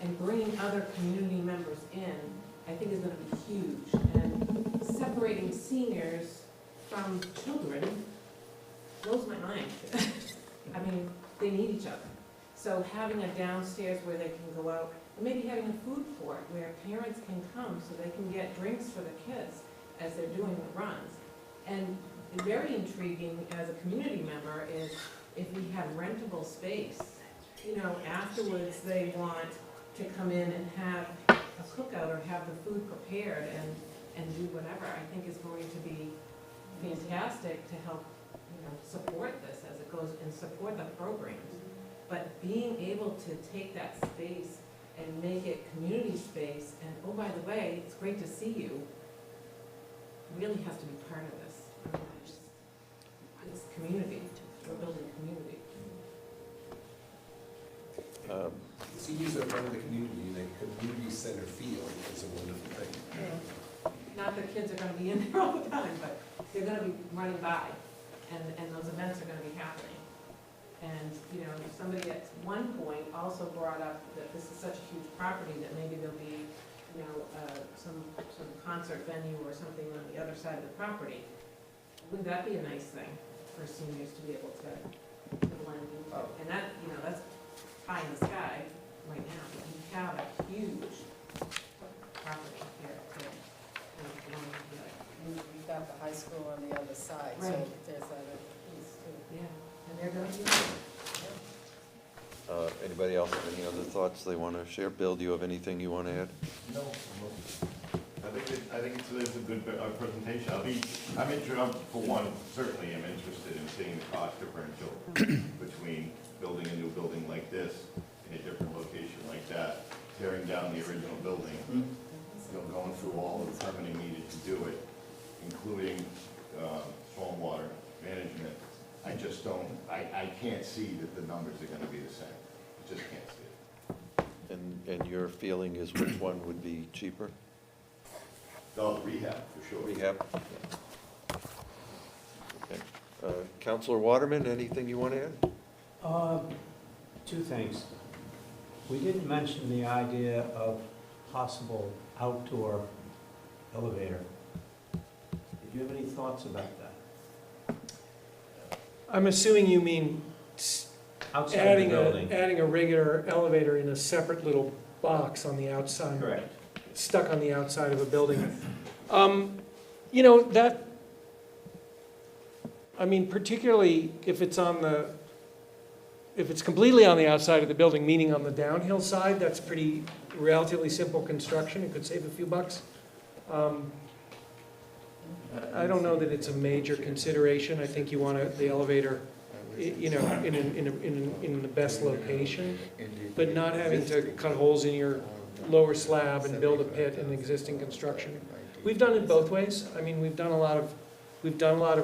and bringing other community members in, I think is gonna be huge. And separating seniors from children blows my mind. I mean, they need each other. So having a downstairs where they can go out, and maybe having a food court where parents can come so they can get drinks for the kids as they're doing the runs. And very intriguing as a community member is if we have rentable space, afterwards they want to come in and have a cookout or have the food prepared and do whatever, I think is going to be fantastic to help, support this as it goes and support the programs. But being able to take that space and make it community space, and oh, by the way, it's great to see you, really has to be part of this. It's community, we're building community. Seniors are part of the community, and a community center feel is a wonderful thing. Yeah. Not that kids are gonna be in there all the time, but they're gonna be running by, and those events are gonna be happening. And, somebody at one point also brought up that this is such a huge property that maybe there'll be, some concert venue or something on the other side of the property. Wouldn't that be a nice thing for seniors to be able to blend into? And that, that's pie in the sky right now, but you have a huge side, so Right. there's other piece too. Yeah, and they're going to use it. Anybody else have any other thoughts they want to share? Bill, do you have anything you want to add? No, I think it's a good presentation. I'm interested, for one, certainly am interested in seeing the cost differential between building a new building like this in a different location like that, tearing down the original building, going through all the permitting needed to do it, including stormwater management. I just don't, I can't see that the numbers are gonna be the same. I just can't see it. And your feeling is which one would be cheaper? No, the rehab, for sure. Rehab? Okay. Counselor Waterman, anything you want to add? Two things. We didn't mention the idea of possible outdoor elevator. Did you have any thoughts about that? I'm assuming you mean Outside the building? adding a regular elevator in a separate little box on the outside. Correct. Stuck on the outside of a building. You know, that, I mean, particularly if it's completely on the outside of the building, meaning on the downhill side, that's pretty relatively simple construction. It could save a few bucks. I don't know that it's a major consideration. I think you want the elevator, you know, in the best location, but not having to cut holes in your lower slab and build a pit in existing construction. We've done it both ways. I mean, we've done a lot of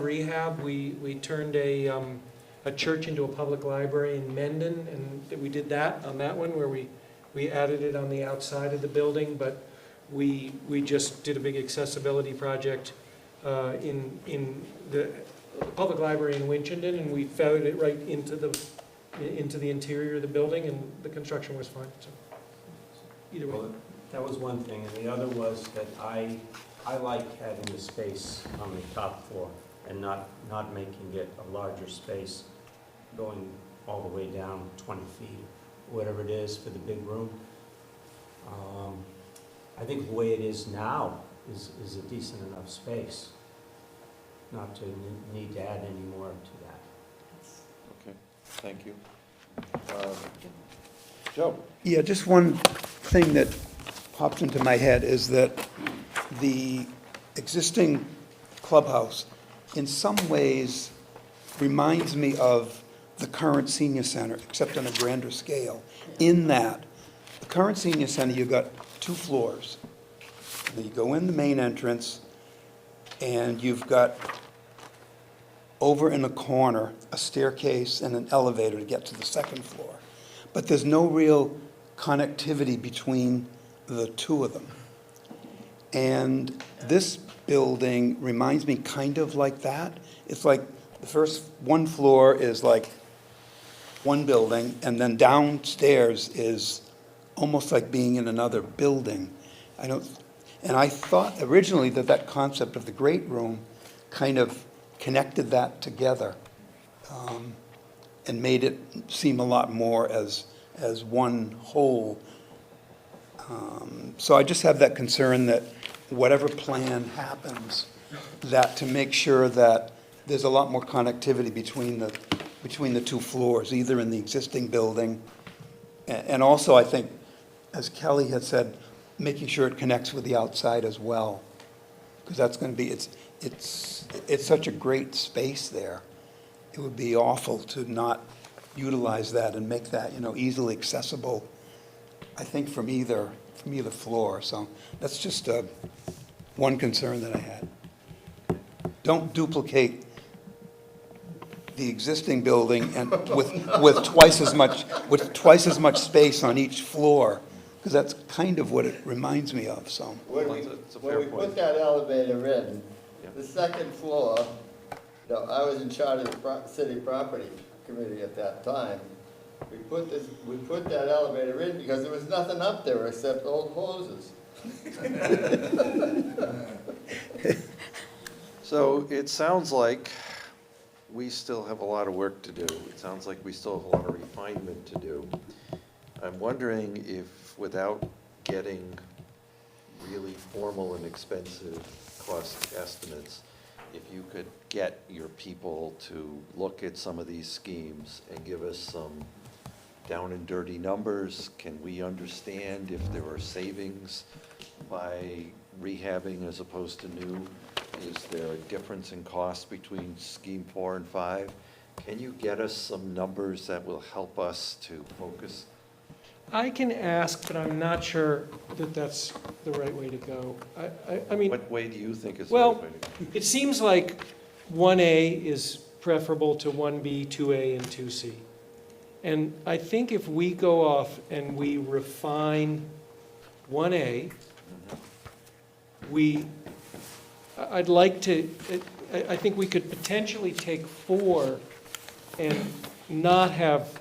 rehab. We turned a church into a public library in Mendon, and we did that on that one where we added it on the outside of the building, but we just did a big accessibility project in the public library in Winchendon, and we feathered it right into the interior of the building, and the construction was fine. So either way. Well, that was one thing, and the other was that I like having the space on the top floor and not making it a larger space going all the way down 20 feet, whatever it is for the big room. I think the way it is now is a decent enough space, not to need to add any more to that. Okay, thank you. Joe? Yeah, just one thing that popped into my head is that the existing clubhouse in some ways reminds me of the current senior center, except on a grander scale, in that the current senior center, you've got 2 floors. You go in the main entrance, and you've got over in the corner a staircase and an elevator to get to the 2nd floor. But there's no real connectivity between the 2 of them. And this building reminds me kind of like that. It's like the first 1 floor is like one building, and then downstairs is almost like being in another building. And I thought originally that concept of the great room kind of connected that together and made it seem a lot more as one whole. So I just have that concern that whatever plan happens, that to make sure that there's a lot more connectivity between the 2 floors, either in the existing building, and also I think, as Kelly had said, making sure it connects with the outside as well, because that's going to be, it's such a great space there. It would be awful to not utilize that and make that, easily accessible, I think, from either floor. So that's just one concern that I had. Don't duplicate the existing building and with twice as much space on each floor, because that's kind of what it reminds me of. So When we put that elevator in, the 2nd floor, I was in charge of the city property committee at that time. We put that elevator in because there was nothing up there except old hoses. So it sounds like we still have a lot of work to do. It sounds like we still have a lot of refinement to do. I'm wondering if, without getting really formal and expensive cost estimates, if you could get your people to look at some of these schemes and give us some down and dirty numbers, can we understand if there are savings by rehabbing as opposed to new? Is there a difference in cost between scheme 4 and 5? Can you get us some numbers that will help us to focus? I can ask, but I'm not sure that that's the right way to go. I mean, What way do you think is the well, right way to go? it seems like 1A is preferable to 1B, 2A, and 2C. And I think if we go off and we refine 1A, I'd like to, I think we could potentially take 4 and not have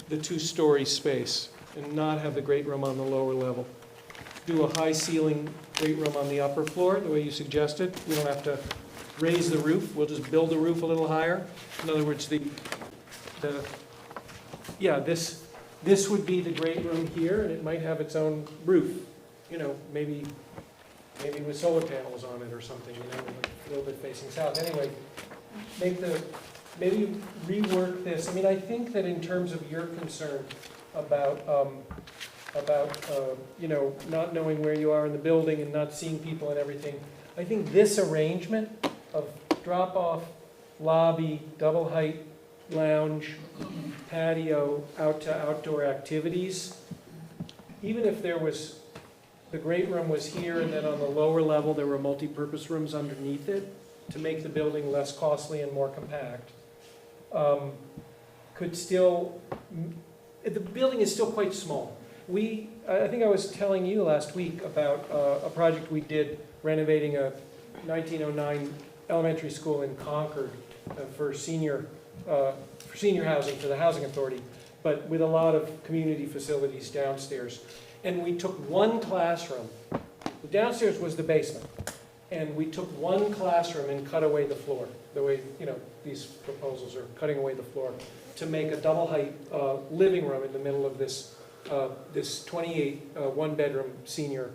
the 2-story space and not have the great room on the lower level. Do a high ceiling great room on the upper floor, the way you suggested. We don't have to raise the roof, we'll just build the roof a little higher. In other words, this would be the great room here, and it might have its own roof, you know, maybe with solar panels on it or something, you know, like a little bit facing south. Anyway, maybe rework this. I mean, I think that in terms of your concern about you know, not knowing where you are in the building and not seeing people and everything, I think this arrangement of drop-off, lobby, double height lounge, patio, out to outdoor activities, even if there was, the great room was here and then on the lower level there were multi-purpose rooms underneath it to make the building less costly and more compact, could still, the building is still quite small. I think I was telling you last week about a project we did renovating a 1909 elementary school in Concord for senior housing, for the Housing Authority, but with a lot of community facilities downstairs. And we took one classroom. The downstairs was the basement. And we took one classroom and cut away the floor, the way, you know, these proposals are cutting away the floor, to make a double height living room in the middle of this 28 one-bedroom senior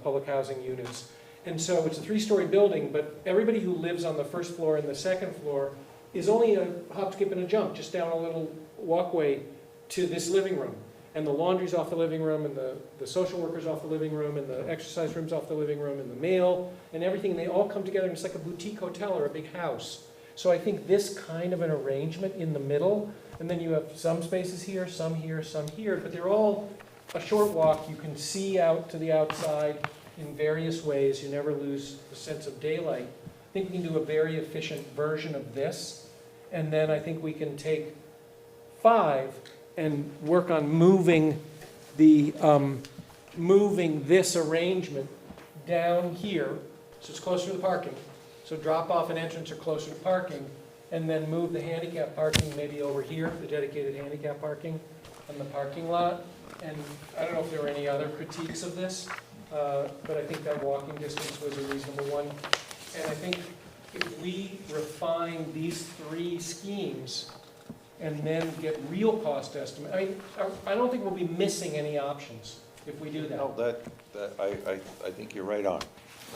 public housing units. And so it's a 3-story building, but everybody who lives on the first floor and the second floor is only a hop, skip, and a jump, just down a little walkway to this living room. And the laundry's off the living room, and the social worker's off the living room, and the exercise room's off the living room, and the mail, and everything, and they all come together, and it's like a boutique hotel or a big house. So I think this kind of an arrangement in the middle, and then you have some spaces here, some here, but they're all a short walk. You can see out to the outside in various ways. You never lose the sense of daylight. I think we can do a very efficient version of this, and then I think we can take 5 and work on moving this arrangement down here, so it's closer to the parking. So drop off an entrance or closer to parking, and then move the handicap parking maybe over here, the dedicated handicap parking on the parking lot. And I don't know if there were any other critiques of this, but I think that walking distance was a reasonable one. And I think if we refine these 3 schemes and then get real cost estimate, I mean, I don't think we'll be missing any options if we do that. No, I think you're right on.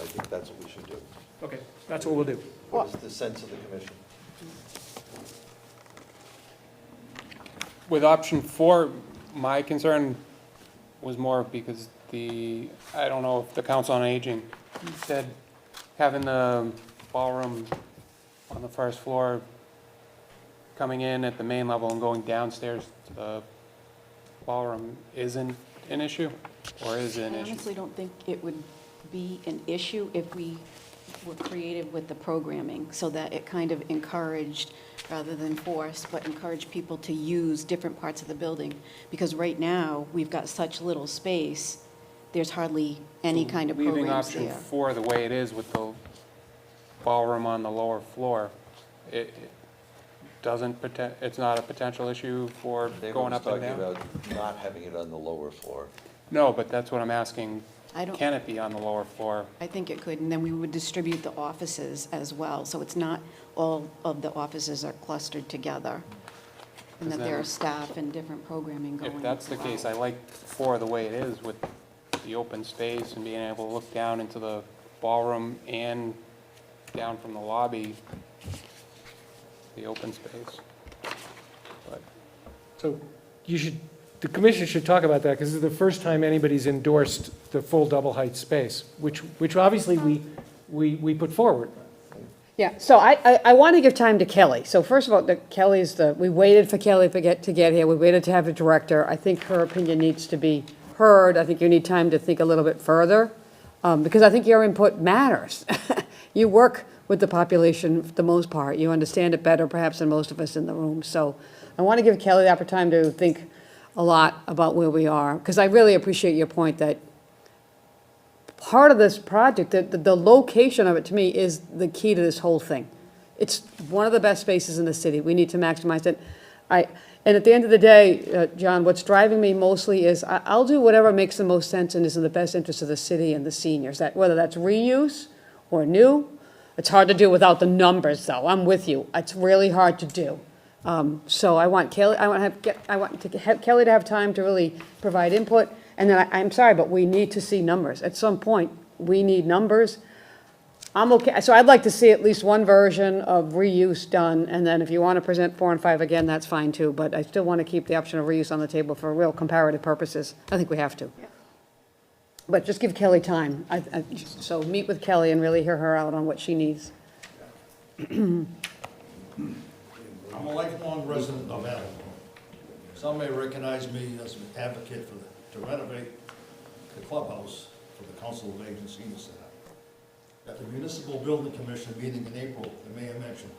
I think that's what we should do. Okay, that's what we'll do. What is the sense of the commission? With option 4, my concern was more because I don't know if the Council on Aging said having the ballroom on the first floor, coming in at the main level and going downstairs to the ballroom isn't an issue, or is it an I issue? honestly don't think it would be an issue if we were creative with the programming, so that it kind of encouraged, rather than forced, but encouraged people to use different parts of the building. Because right now, we've got such little space, there's hardly any kind of Leaving programs option there. 4 the way it is with the ballroom on the lower floor, it doesn't, it's not a potential issue for going up and down? They were talking about not having it on the lower floor. No, but that's what I'm asking. I don't- Can it be on the lower floor? I think it could, and then we would distribute the offices as well, so it's not all of the offices are clustered together, and that there are staff and different programming going. If that's the case, I like 4 the way it is with the open space and being able to look down into the ballroom and down from the lobby, the open space. But So the commission should talk about that, because this is the first time anybody's endorsed the full double-height space, which obviously we put forward. Yeah, so I want to give time to Kelly. So first of all, we waited for Kelly to get here, we waited to have a director. I think her opinion needs to be heard. I think you need time to think a little bit further, because I think your input matters. You work with the population for the most part. You understand it better perhaps than most of us in the room. So I want to give Kelly the opportunity to think a lot about where we are, because I really appreciate your point that part of this project, the location of it to me is the key to this whole thing. It's one of the best spaces in the city. We need to maximize it. And at the end of the day, John, what's driving me mostly is I'll do whatever makes the most sense and is in the best interest of the city and the seniors, whether that's reuse or new. It's hard to do without the numbers, though. I'm with you. It's really hard to do. So I want Kelly, I want to have Kelly to have time to really provide input. And then I'm sorry, but we need to see numbers. At some point, we need numbers. I'm okay, so I'd like to see at least one version of reuse done, and then if you want to present 4 and 5 again, that's fine too, but I still want to keep the option of reuse on the table for real comparative purposes. I think we have to. But just give Kelly time. So meet with Kelly and really hear her out on what she needs. I'm a lifelong resident of Attleboro. Some may recognize me as an advocate to renovate the clubhouse for the Council of Aging Senior Center. At the Municipal Building Commission meeting in April, the mayor mentioned,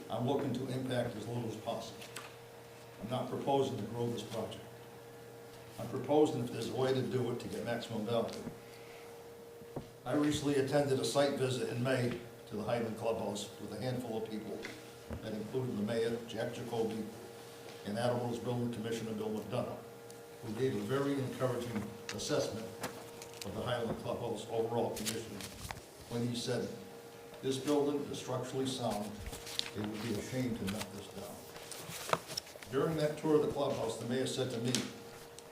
I'm looking to impact as little as possible. I'm not proposing to grow this project. I'm proposing if there's a way to do it to get maximum value. I recently attended a site visit in May to the Highland Clubhouse with a handful of people that included the mayor, Jack Jacoby, and Attleboro's Building Commissioner, Bill McDonough, who gave a very encouraging assessment of the Highland Clubhouse overall condition when he said, this building is structurally sound, it would be a shame to knock this down. During that tour of the clubhouse, the mayor said to me,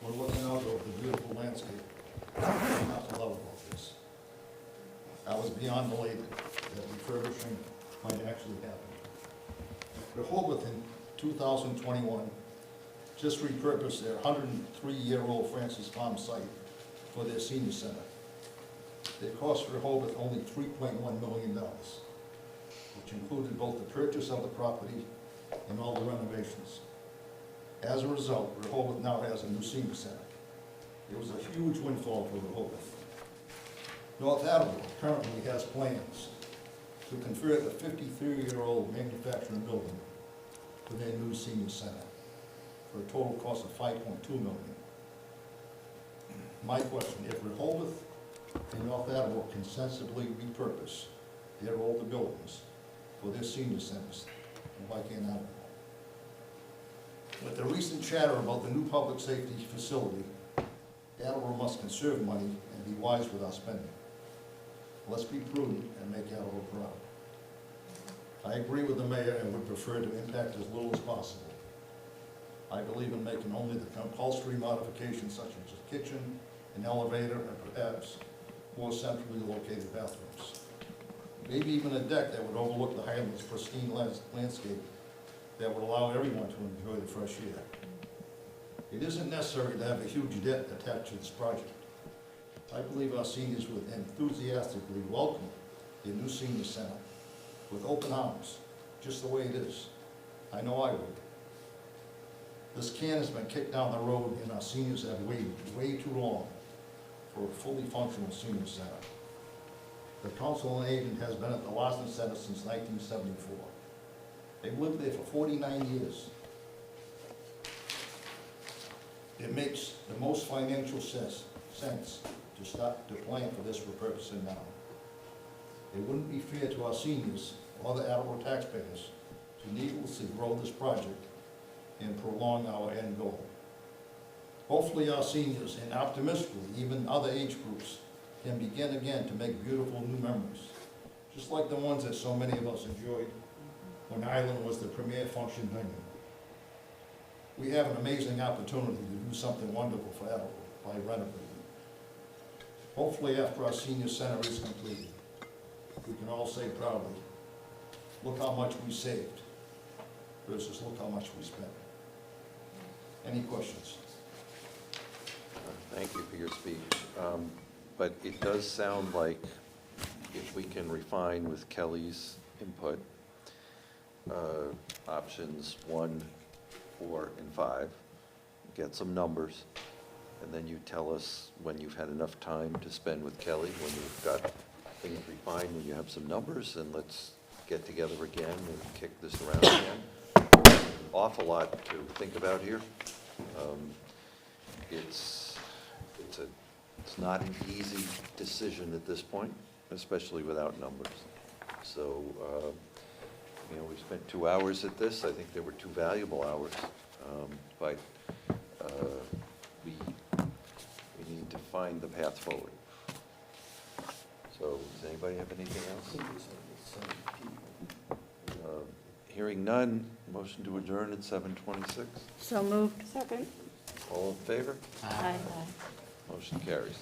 we're looking out over the beautiful landscape. There's not to love about this. I was beyond elated that refurbishing might actually happen. Rehoboth in 2021 just repurposed their 103-year-old Francis Farm site for their senior center. It cost Rehoboth only $3.1 million, which included both the purchase of the property and all the renovations. As a result, Rehoboth now has a new senior center. It was a huge windfall for Rehoboth. North Attleboro currently has plans to convert a 53-year-old manufacturing building to their new senior center for a total cost of $5.2 million. My question, if Rehoboth and North Attleboro can sensibly repurpose their older buildings for their senior centers, why can't Attleboro? With the recent chatter about the new public safety facility, Attleboro must conserve money and be wise with our spending. Let's be prudent and make Attleboro proud. I agree with the mayor and would prefer to impact as little as possible. I believe in making only the compulsory modifications such as a kitchen, an elevator, and perhaps more centrally located bathrooms. Maybe even a deck that would overlook the Highlands' pristine landscape that would allow everyone to enjoy the fresh air. It isn't necessary to have a huge debt attached to this project. I believe our seniors would enthusiastically welcome the new senior center with open arms, just the way it is. I know I would. This can has been kicked down the road and our seniors have waited way too long for a fully functional senior center. The Council on Aging has been at the Larson Center since 1974. They've lived there for 49 years. It makes the most financial sense to start to plan for this repurposing now. It wouldn't be fair to our seniors or the Attleboro taxpayers to needlessly grow this project and prolong our end goal. Hopefully our seniors, and optimistically even other age groups, can begin again to make beautiful new memories, just like the ones that so many of us enjoyed when Island was the premier function venue. We have an amazing opportunity to do something wonderful for Attleboro by renovating. Hopefully after our senior center is completed, we can all say proudly, look how much we saved versus look how much we spent. Any questions? Thank you for your speech. But it does sound like if we can refine with Kelly's input, options 1, 4, and 5, get some numbers, and then you tell us when you've had enough time to spend with Kelly, when you've got things refined, when you have some numbers, and let's get together again and kick this around again. An awful lot to think about here. It's not an easy decision at this point, especially without numbers. So, we spent 2 hours at this. I think they were 2 valuable hours. But we need to find the path forward. So, does anybody have anything else? Hearing none, motion to adjourn at 7:26. So moved. Second. All in favor? Aye. Motion carries.